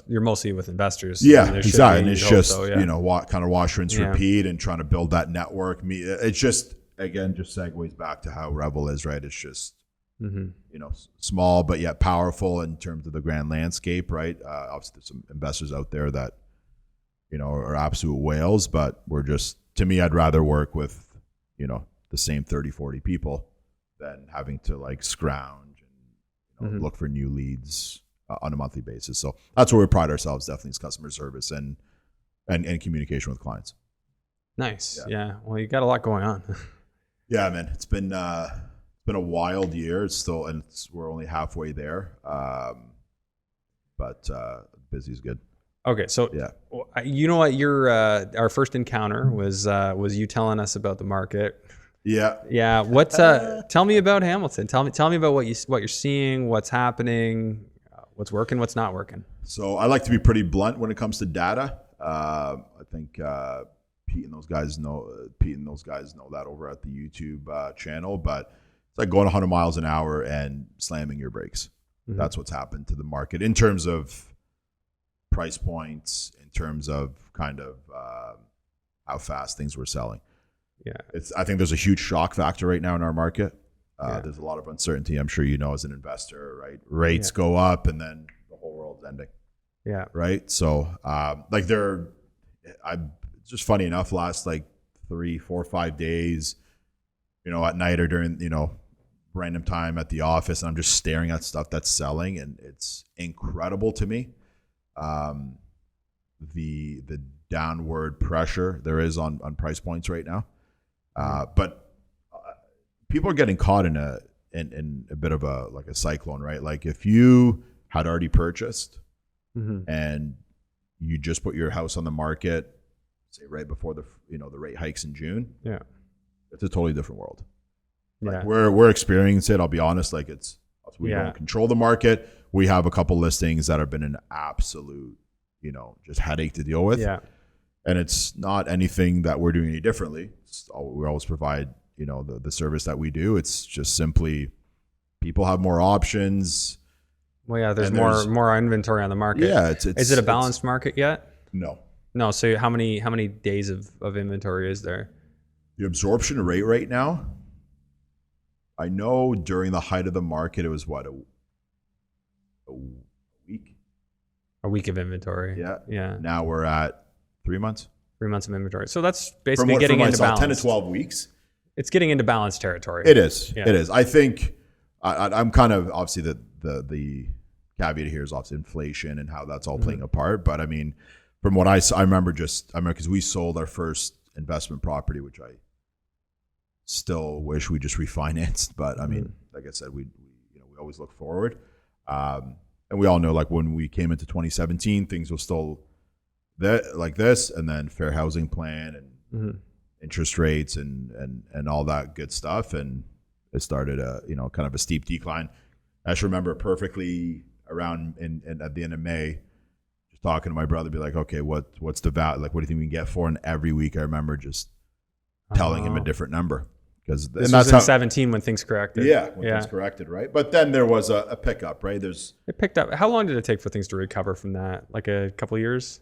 you're mostly with investors. Exactly. And it's just kind of wash, rinse, repeat, and trying to build that network. It's just segues back to how Rebel is, right? It's just small but yet powerful in terms of the grand landscape, right? Obviously, there's some investors out there that are absolute whales, but to me, I'd rather work with the same 30, 40 people than having to scrounge and look for new leads on a monthly basis. So that's where we pride ourselves, definitely, is customer service and communication with clients. Nice. Yeah. Well, you got a lot going on. Yeah, man. It's been a wild year. We're only halfway there. But busy is good. Okay, so you know what? Our first encounter was you telling us about the market. Yeah. Yeah. What? Tell me about Hamilton. Tell me about what you're seeing, what's happening, what's working, what's not working. So I like to be pretty blunt when it comes to data. I think Pete and those guys know that over at the YouTube channel, but it's like going 100 miles an hour and slamming your brakes. That's what's happened to the market in terms of price points, in terms of kind of how fast things were selling. Yeah, I think there's a huge shock factor right now in our market. There's a lot of uncertainty. I'm sure as an investor, right? Rates go up and then the whole world's ending. Yeah. Right. So just funny enough, last 3, 4, 5 days, at night or during, random time at the office, and I'm just staring at stuff that's selling, and it's incredible to me. The downward pressure there is on price points right now. But people are getting caught in a bit of a cyclone, right? Like if you had already purchased and you just put your house on the market, say right before the rate hikes in June, it's a totally different world. We're experiencing it. I'll be honest, we don't control the market. We have a couple listings that have been an absolute, just headache to deal with. Yeah. And it's not anything that we're doing any differently. We always provide, the service that we do. It's just simply people have more options. Well, yeah, there's more inventory on the market. Yeah. Is it a balanced market yet? No. So how many days of inventory is there? The absorption rate right now, I know during the height of the market, it was a week? A week of inventory. Yeah. Yeah. Now we're at 3 months. 3 months of inventory. So that's basically getting into balance. 10 to 12 weeks. It's getting into balance territory. It is. Yeah. It is. I think I'm kind of, obviously the caveat here is obviously inflation and how that's all playing a part. But I mean, from what I remember because we sold our first investment property, which I still wish we just refinanced. But I mean, like I said, we always look forward. And we all know, like, when we came into 2017, things were still like this, and then fair housing plan and interest rates and all that good stuff, and it started a kind of a steep decline. I just remember perfectly around at the end of May, just talking to my brother, be like, okay, what's the value? Like, what do you think we can get for? And every week I remember just telling him a different number. Because this was in 17 when things corrected. Yeah, when things corrected, right? But then there was a pickup, right? It picked up. How long did it take for things to recover from that? Like a couple of years?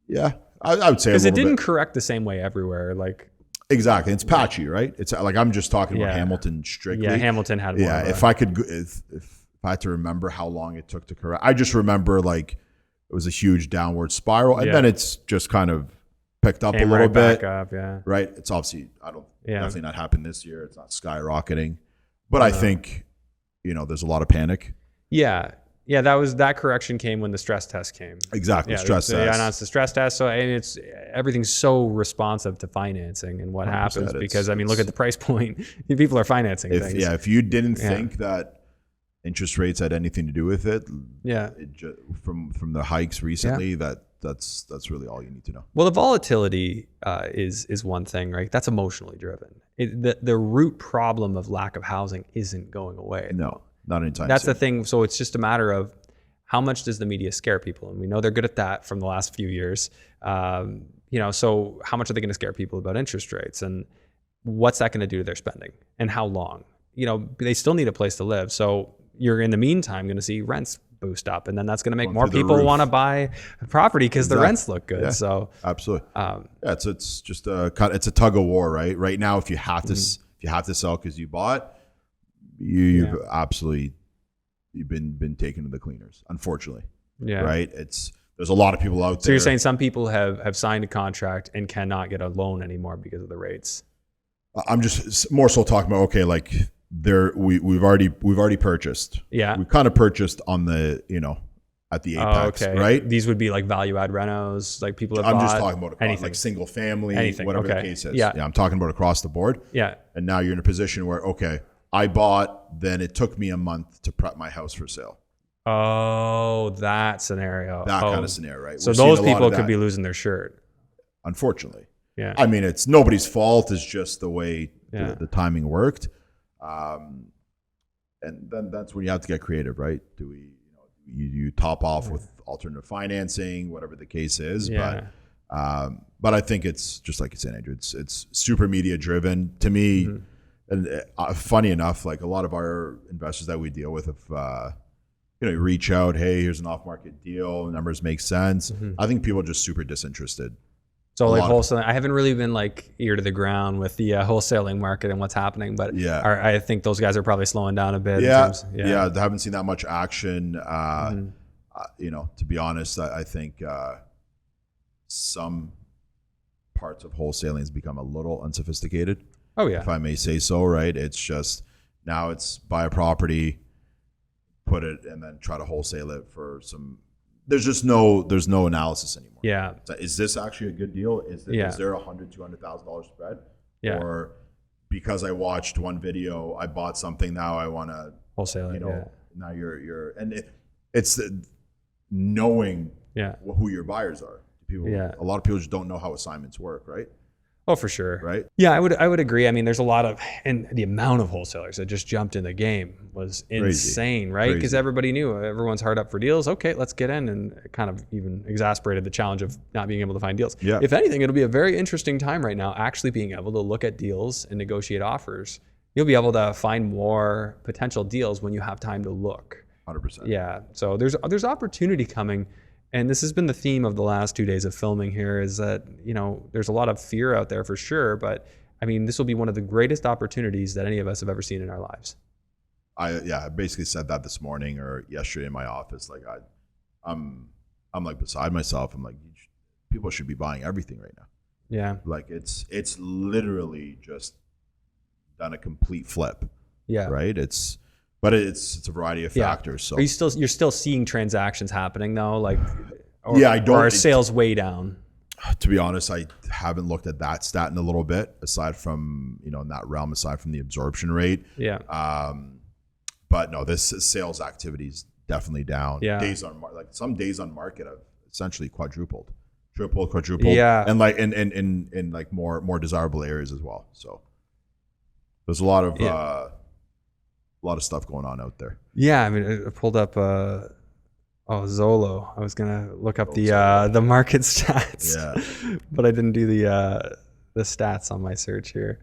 Yeah, I would say because it didn't correct the same way everywhere. Like exactly, it's patchy, right? It's like I'm just talking about Hamilton strictly. Yeah, Hamilton had more. Yeah, if I had to remember how long it took to correct, I just remember like it was a huge downward spiral, and then it's just kind of picked up a little bit. Back up, right. It's obviously definitely not happened this year. It's not skyrocketing, but I think there's a lot of panic. Yeah, that correction came when the stress test came. Exactly, stress test. They announced the stress test, so everything's so responsive to financing and what happens because look at the price point. People are financing things. Yeah, if you didn't think that interest rates had anything to do with it, from the hikes recently, that's really all you need to know. Well, the volatility is one thing, right? That's emotionally driven. The root problem of lack of housing isn't going away. No. Not anytime That's soon. the thing. So it's just a matter of how much does the media scare people? And we know they're good at that from the last few years. So how much are they going to scare people about interest rates? And what's that going to do to their spending? And how long? They still need a place to live. So you're in the meantime going to see rents boost up. And then that's going to make more people want to buy a property because the rents look good. Yeah, so absolutely. It's just it's a tug of war, right? Right now, if you have to sell because you bought, you've been taken to the cleaners, unfortunately. Yeah. Right. There's a lot of people out there. So you're saying some people have signed a contract and cannot get a loan anymore because of the rates? I'm just more so talking about like we've already purchased. Yeah. We've kind of purchased on the at the apex, right? These would be like value-add renos, like people have I'm bought just talking about anything. Like single family, anything. Whatever the case is. Yeah, I'm talking about across the board. Yeah. And now you're in a position where, okay, I bought, then it took me a month to prep my house for sale. Oh, that scenario. That kind of scenario, right? So those people could be losing their shirt. Unfortunately. Yeah. It's nobody's fault. It's just the way the timing worked. And then that's when you have to get creative, right? Do we, you top off with alternative financing, whatever the case is. Yeah. But I think it's just like you said, Andrew, it's super media driven to me. Mm-hmm. And funny enough, like a lot of our investors that we deal with, if reach out, hey, here's an off-market deal, numbers make sense. Mm-hmm. I think people are just super disinterested. So like wholesaling, I haven't really been like ear to the ground with the wholesaling market and what's happening, but I think those guys are probably slowing down a bit. Yeah, they haven't seen that much action. To be honest, I think some parts of wholesaling has become a little unsophisticated. Oh yeah, if I may say so, right? It's just now it's buy a property, put it, and then try to wholesale it for some. There's no analysis anymore. Yeah. So is this actually a good deal? Is there $100,000-$200,000 spread? Yeah. Or because I watched one video, I bought something. Now I want to wholesale it. Now it's knowing who your buyers are. A lot of people just don't know how assignments work, right? Oh, for sure. Right. Yeah, I would agree. There's a lot of, and the amount of wholesalers that just jumped in the game was insane, right? Because everybody knew everyone's hard up for deals. Okay, let's get in, and it kind of even exasperated the challenge of not being able to find deals. Yeah. If anything, it'll be a very interesting time right now, actually being able to look at deals and negotiate offers. You'll be able to find more potential deals when you have time to look. 100%. Yeah. So there's opportunity coming. And this has been the theme of the last 2 days of filming here is that, there's a lot of fear out there for sure. But this will be one of the greatest opportunities that any of us have ever seen in our lives. I basically said that this morning or yesterday in my office. Like I'm like beside myself. I'm like, people should be buying everything right now. Yeah. Like it's literally just done a complete flip. Yeah. Right. It's a variety of factors. So you're still seeing transactions happening though, like I don't. Or are sales way down? To be honest, I haven't looked at that stat in a little bit. Aside from in that realm, aside from the absorption rate. Yeah. But no, this sales activity is definitely down. Yeah. Some days on market have essentially quadrupled, quadrupled. Yeah. And like in like more desirable areas as well. So there's a lot of stuff going on out there. Yeah, I mean, I pulled up Zolo. I was gonna look up the market stats, but I didn't do the stats on my search here.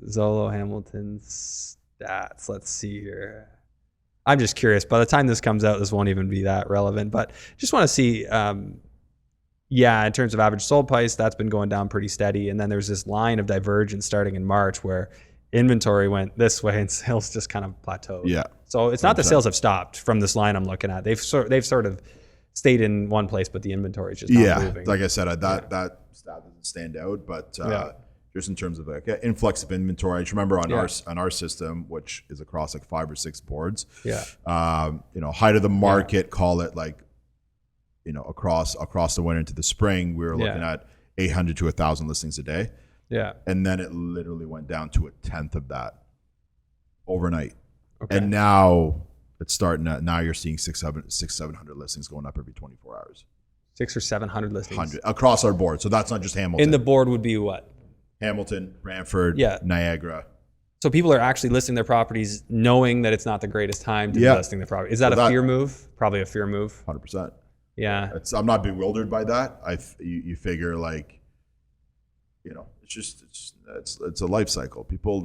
Zolo Hamilton stats. Let's see here. I'm just curious. By the time this comes out, this won't even be that relevant. But just want to see. In terms of average sold price, that's been going down pretty steady. And then there's this line of divergence starting in March where inventory went this way and sales just kind of plateaued. Yeah. So it's not that sales have stopped from this line I'm looking at. They've sort of stayed in one place, but the inventory is just not moving. Like I said, that stat doesn't stand out, but just in terms of like influx of inventory, I just remember on our system, which is across like 5 or 6 boards. Yeah. Height of the market, call it like, across the winter into the spring, we were looking at 800 to 1,000 listings a day. Yeah. And then it literally went down to 1/10 of that overnight. Okay. And now it's starting to, now you're seeing 700 listings going up every 24 hours. 600 or 700 listings? 100 across our board. So that's not just Hamilton. In the board would be what? Hamilton, Brantford, Niagara. So people are actually listing their properties knowing that it's not the greatest time to be listing their property. Is that a fear move? Probably a fear move. 100%. Yeah. I'm not bewildered by that. You figure like, it's a life cycle. People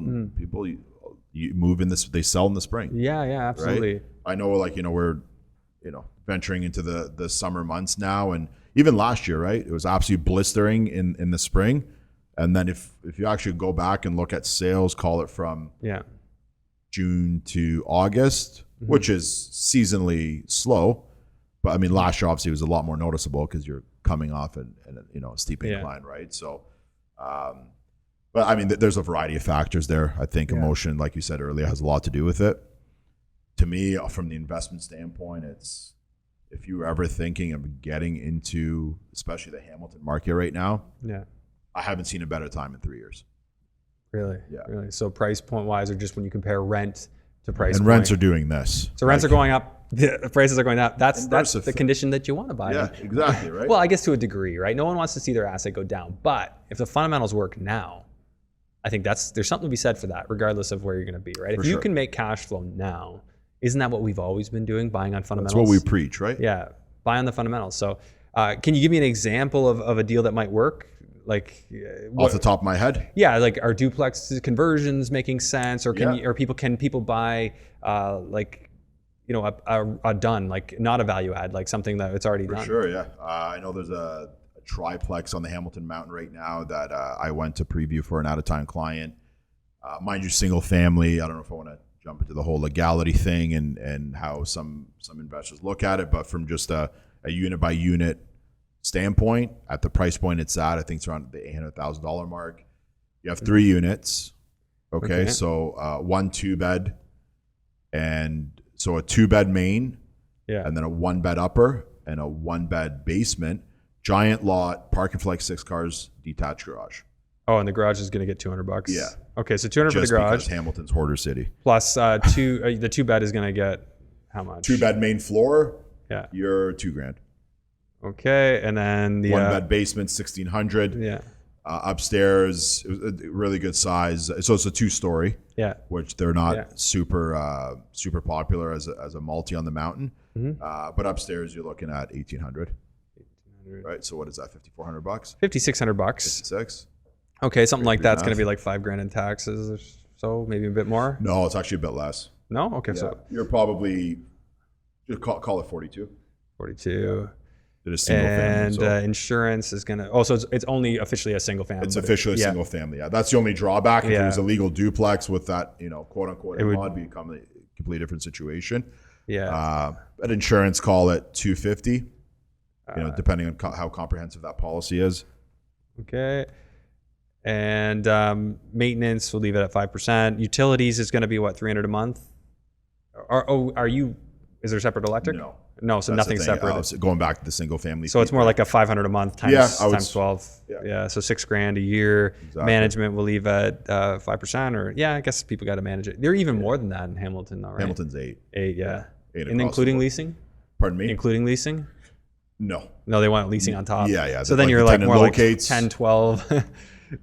you move in this, they sell in the spring. Yeah, absolutely. Right? I know we're venturing into the summer months now, and even last year, right? It was absolutely blistering in the spring. And then if you actually go back and look at sales, call it from June to August, which is seasonally slow. But I mean, last year obviously was a lot more noticeable because you're coming off a steep incline, right? So, but I mean, there's a variety of factors there. I think emotion, like you said earlier, has a lot to do with it. To me, from the investment standpoint, it's if you were ever thinking of getting into, especially the Hamilton market right now, I haven't seen a better time in 3 years. Really? Yeah. Really. So price point wise, or just when you compare rent to price and point? Rents are doing this. So rents are going up. The prices are going up. That's the condition that you want to buy. Yeah, exactly, right? Well, I guess to a degree, right? No one wants to see their asset go down. But if the fundamentals work now, I think there's something to be said for that, regardless of where you're going to be, right? If you can make cash flow now, isn't that what we've always been doing, buying on fundamentals? That's what we preach, right? Yeah, buy on the fundamentals. So can you give me an example of a deal that might work? Like off the top of my head? Yeah, like are duplex conversions making sense? Or can people buy a done, like not a value add, like something that it's already done? For sure, yeah. I know there's a triplex on the Hamilton Mountain right now that I went to preview for an out-of-town client. Mind you, single family. I don't know if I want to jump into the whole legality thing and how some investors look at it, but from just a unit by unit standpoint, at the price point it's at, I think it's around the $800,000 mark. You have 3 units. Okay. So 1 2-bed, and so a 2-bed main, and then a 1-bed upper and a 1-bed basement. Giant lot, parking for like 6 cars, detached garage. Oh, and the garage is going to get $200. Yeah. Okay, so $200 for the garage. Because Hamilton's hoarder city. Plus the 2-bed is going to get how much? 2-bed main floor. Yeah. You're $2,000. Okay, and then the 1-bed basement, $1,600. Yeah. Upstairs, it was a really good size. So it's a 2-story. Yeah. Which they're not super popular as a multi on the mountain. But upstairs, you're looking at $1,800. Right. So what is that? $5,400? $5,600. $56. Okay, something like that's going to be like $5,000 in taxes or so, maybe a bit more. No, it's actually a bit less. No. Okay, so you're probably just call it 42. 42. It is single family. And insurance is going to. Oh, so it's only officially a single family. It's officially a single family. Yeah, that's the only drawback. If it was a legal duplex with that, quote unquote, it would become a completely different situation. Yeah. But insurance, call it $250. Depending on how comprehensive that policy is. Okay. And maintenance, we'll leave it at 5%. Utilities is going to be what, $300 a month? Is there separate electric? No. No, so nothing separate. So going back to the single family. So it's more like a $500 a month times 12. Yeah. So $6,000 a year. Exactly. Management will leave at 5%, or I guess people got to manage it. They're even more than that in Hamilton, though, right? Hamilton's 8. 8, yeah. 8 and including leasing? Pardon me? Including leasing? No, they want leasing on top. Yeah. So then you're like more locates. Like 10, 12.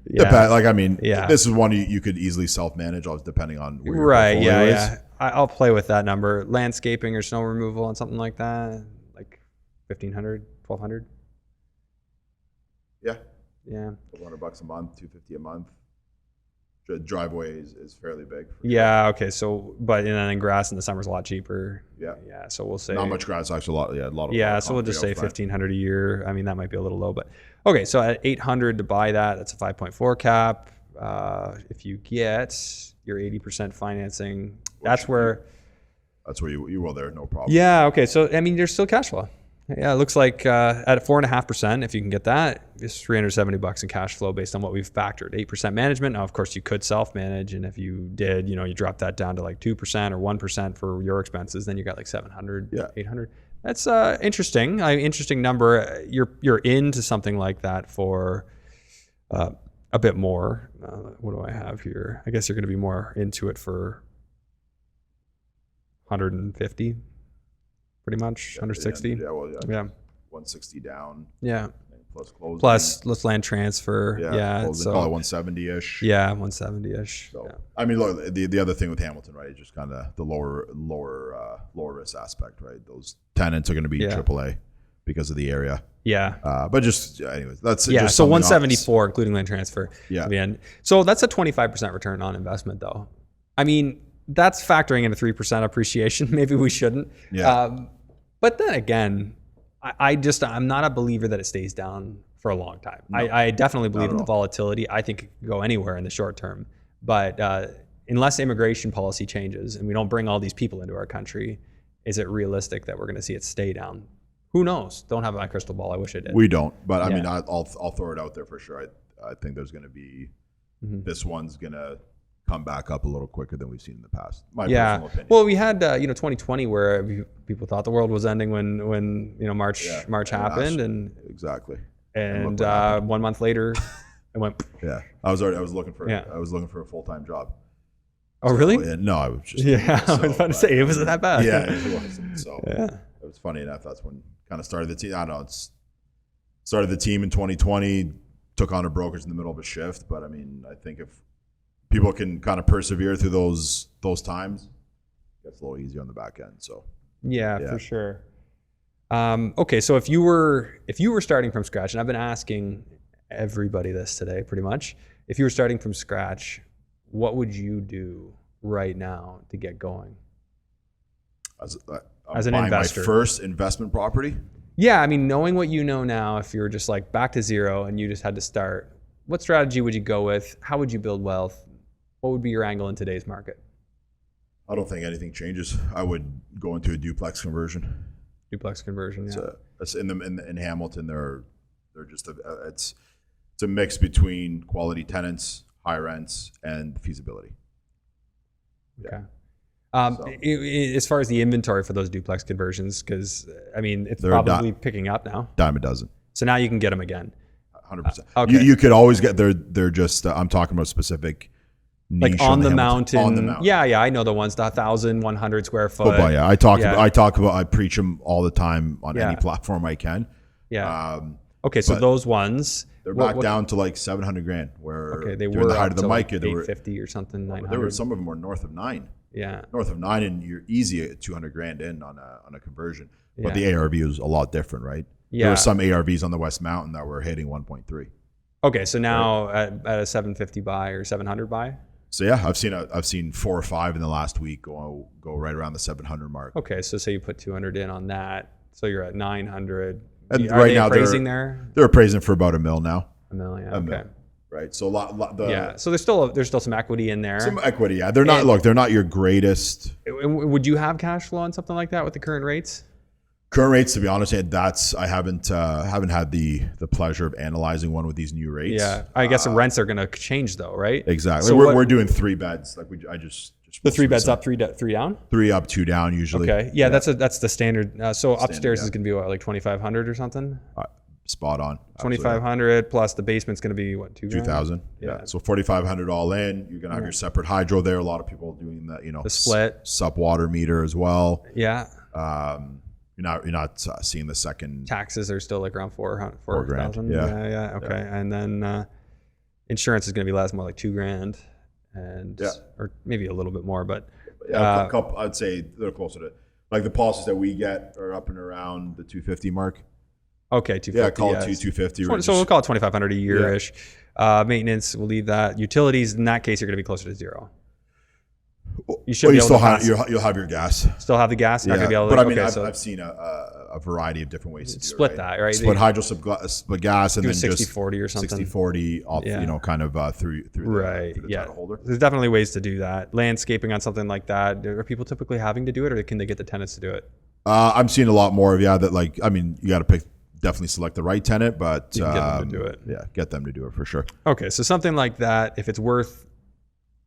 This is one you could easily self-manage, depending on where your portfolio is. Yeah. I'll play with that number. Landscaping or snow removal and something like that, like 1,500, 1,200. Yeah. Yeah. $100 a month, $250 a month. The driveway is fairly big. Yeah. Okay. So, but then grass in the summer is a lot cheaper. Yeah. Yeah. So we'll say not much grass, actually. A lot of. Yeah. So we'll just say 1,500 a year. I mean, that might be a little low, but okay. So at 800 to buy that's a 5.4 cap. If you get your 80% financing, that's where you will there, no problem. Yeah. Okay. So I mean, there's still cash flow. Yeah, it looks like at 4.5%, if you can get that, it's $370 in cash flow based on what we've factored. 8% management. Now, of course, you could self-manage, and if you did, you drop that down to like 2% or 1% for your expenses, then you got like 700, 800. That's interesting. Interesting number. You're into something like that for a bit more. What do I have here? I guess you're going to be more into it for 150. Pretty much 160. Yeah. 160 down. Yeah. Plus closing. Plus land transfer. So probably 170-ish. Yeah, 170-ish. So I mean, look, the other thing with Hamilton, right, just kind of the lower risk aspect, right? Those tenants are going to be AAA because of the area. Yeah. But just anyways, that's just so 174 including land transfer. Yeah. So that's a 25% return on investment, though. I mean, that's factoring in a 3% appreciation. Maybe we shouldn't. Yeah. But then again, I'm not a believer that it stays down for a long time. No, I definitely believe in the volatility. I think it could go anywhere in the short term. But unless immigration policy changes and we don't bring all these people into our country, is it realistic that we're going to see it stay down? Who knows? Don't have my crystal ball. I wish I did. We don't. But I mean, I'll throw it out there for sure. I think there's going to be this one's going to come back up a little quicker than we've seen in the past. My personal opinion. Well, we had 2020 where people thought the world was ending when March happened, and exactly. And 1 month later, it went. Yeah, I was looking for a full-time job. Oh, really? No, I was just. Yeah, I was about to say it wasn't that bad. Yeah, it wasn't. So it was funny enough. That's when kind of started the team. I don't know. Started the team in 2020. Took on a brokerage in the middle of a shift, but I mean, I think if people can kind of persevere through those times, it gets a little easier on the back end. So yeah. For sure. Okay, so if you were starting from scratch, and I've been asking everybody this today, pretty much, if you were starting from scratch, what would you do right now to get going? As an investor, my first investment property. Yeah, I mean, knowing what you know now, if you were just like back to zero and you just had to start, what strategy would you go with? How would you build wealth? What would be your angle in today's market? I don't think anything changes. I would go into a duplex conversion. Duplex conversion, yeah. It's in Hamilton, they're just it's a mix between quality tenants, high rents, and feasibility. Okay. As far as the inventory for those duplex conversions, because I mean, it's probably picking up now. Dime a dozen. So now you can get them again. 100%. Okay. You could always get. They're just. I'm talking about specific. Like on the mountain. On the mountain. Yeah, I know the ones, the 1,100 square foot. Oh, yeah. I preach them all the time on any platform I can. Yeah. Okay, so those ones. They're back down to like $700,000. Where they were the height of the mic, like 850 or something. 900. Some of them were north of 9. Yeah. North of 9, and you're easy at $200,000 in on a conversion. But the ARV is a lot different, right? Yeah. There were some ARVs on the West Mountain that were hitting 1.3. Okay, so now at a 750 buy or 700 buy. So yeah, I've seen 4 or 5 in the last week go right around the 700 mark. Okay, so say you put 200 in on that, so you're at 900. And right now they're appraising for about $1 million now. $1 million. Okay. Right, so so there's still some equity in there. Some equity, yeah. They're not your greatest. Would you have cash flow on something like that with the current rates? Current rates, to be honest, I haven't had the pleasure of analyzing one with these new rates. Yeah, I guess the rents are going to change though, right? Exactly. So we're doing 3 beds. Like I just the 3 beds up, 3 down. 3 up, 2 down usually. Okay, yeah. That's the standard. So upstairs is going to be what, like 2,500 or something. Spot on. 2,500 plus the basement's going to be what, 2,000. Yeah. So 4,500 all in. You're going to have your separate hydro there. A lot of people doing that. The split sup water meter as well. Yeah. You're not seeing the second. Taxes are still like around $4,000. Yeah. Okay. Yeah. And then insurance is going to be less, more like $2,000, and or maybe a little bit more, but a couple. I'd say they're closer to, like, the policies that we get are up and around the 250 mark. Okay, 250. Yeah, call it 250. So we'll call it 2,500 a year ish. Maintenance, we'll leave that. Utilities, in that case, you're going to be closer to zero. You should you'll have your gas. Still have the gas. Not going to be able to. But I mean, I've seen a variety of different ways to split that, right? Split hydro, split gas, and then 60-40 or something. 60-40 off, kind of through right. the title holder. There's definitely ways to do that. Landscaping on something like that. Are people typically having to do it, or can they get the tenants to do it? I'm seeing a lot more of that. Like, I mean, you got to definitely select the right tenant, but you can get them to do it. Yeah, get them to do it for sure. Okay, so something like that, if it's worth,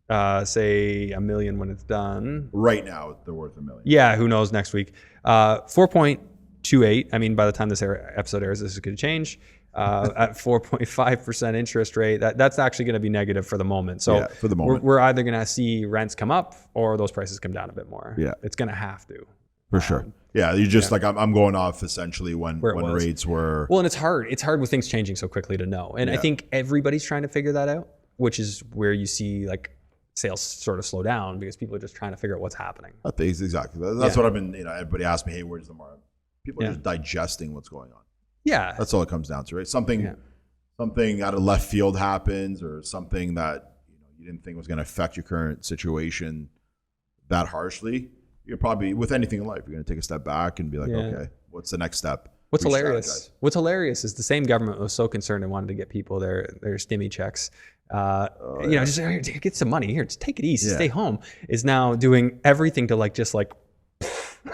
say, $1 million when it's done. Right now, they're worth $1 million. Yeah, who knows next week? 4.28. I mean, by the time this episode airs, this is going to change. At 4.5% interest rate, that's actually going to be negative for the moment. So for the moment, we're either going to see rents come up or those prices come down a bit more. Yeah, it's going to have to. For sure. Yeah, you just like I'm going off essentially when rates were. Well, and it's hard. It's hard with things changing so quickly to know. And I think everybody's trying to figure that out, which is where you see like sales sort of slow down because people are just trying to figure out what's happening. Exactly. That's what I've been. Everybody asks me, "Hey, where's the market?" People are just digesting what's going on. Yeah, that's all it comes down to, right? Something out of left field happens, or something that you didn't think was going to affect your current situation that harshly. You're probably, with anything in life, you're going to take a step back and be like, okay, what's the next step? What's hilarious is the same government was so concerned and wanted to get people their stimmy checks. Just here, get some money here, just take it easy, stay home. Is now doing everything to like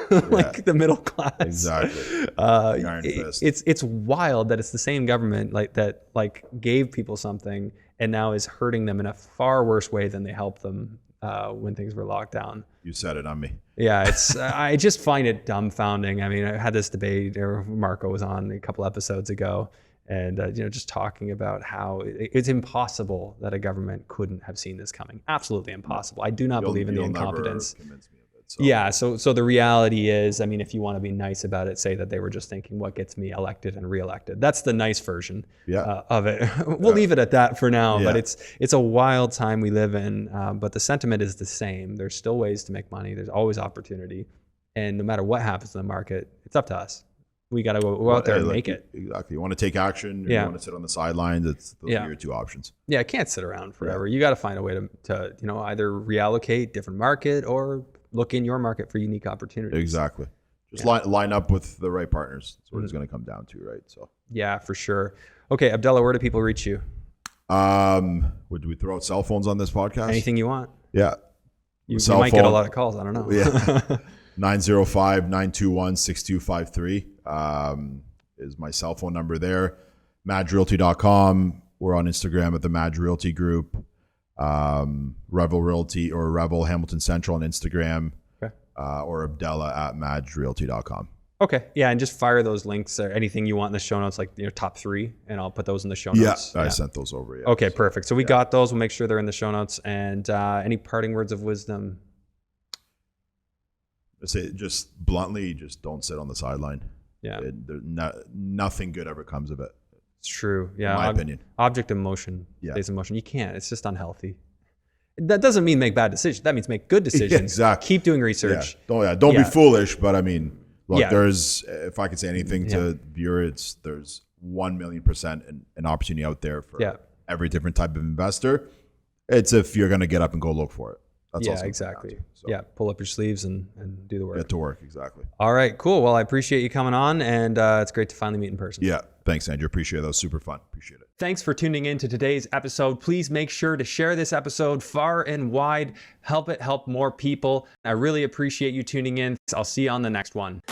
like the middle class. Exactly. It's wild that it's the same government that gave people something and now is hurting them in a far worse way than they helped them when things were locked down. You said it on me. Yeah, it's I just find it dumbfounding. I mean, I had this debate, or Marco was on a couple episodes ago, and just talking about how it's impossible that a government couldn't have seen this coming. Absolutely impossible. I do not believe in the incompetence. Never convince me of it, so. Yeah, so the reality is, I mean, if you want to be nice about it, say that they were just thinking, what gets me elected and reelected. That's the nice version of it. We'll leave it at that for now, but it's a wild time we live in, but the sentiment is the same. There's still ways to make money. There's always opportunity. And no matter what happens in the market, it's up to us. We got to go out there and make it. Exactly. You want to take action, or you want to sit on the sidelines. Those are your two options. Yeah, I can't sit around forever. You got to find a way to either reallocate, different market, or look in your market for unique opportunities. Exactly. Just line up with the right partners. That's what it's going to come down to, right? So. Yeah, for sure. Okay, Abdellah, where do people reach you? Would we throw out cell phones on this podcast? Anything you want. Yeah. You might get a lot of calls. I don't know. Yeah. 905-921-6253 is my cell phone number there. MadgeRealty.com. We're on Instagram at the Madge Realty Group. Revel Realty or Revel Hamilton Central on Instagram. Okay. Or Abdellah at MadgeRealty.com. Okay. Yeah, and just fire those links or anything you want in the show notes, like top 3, and I'll put those in the show notes. I sent those over. Yeah. Okay, perfect. So we got those. We'll make sure they're in the show notes. And any parting words of wisdom? I say just bluntly, just don't sit on the sideline. Yeah. Nothing good ever comes of it. It's true. Yeah. In my opinion. Object in motion stays in motion. You can't. It's just unhealthy. That doesn't mean make bad decisions. That means make good decisions. Yeah, exactly. Keep doing research. Don't be foolish. But I mean, look, there's, if I could say anything to viewers, there's 1,000,000% an opportunity out there for every different type of investor. It's if you're going to get up and go look for it. That's exactly. Pull up your sleeves and do the work. Get to work, exactly. All right, cool. Well, I appreciate you coming on, and it's great to finally meet in person. Yeah, thanks, Andrew. Appreciate it. That was super fun. Appreciate it. Thanks for tuning in to today's episode. Please make sure to share this episode far and wide. Help it help more people. I really appreciate you tuning in. I'll see you on the next one.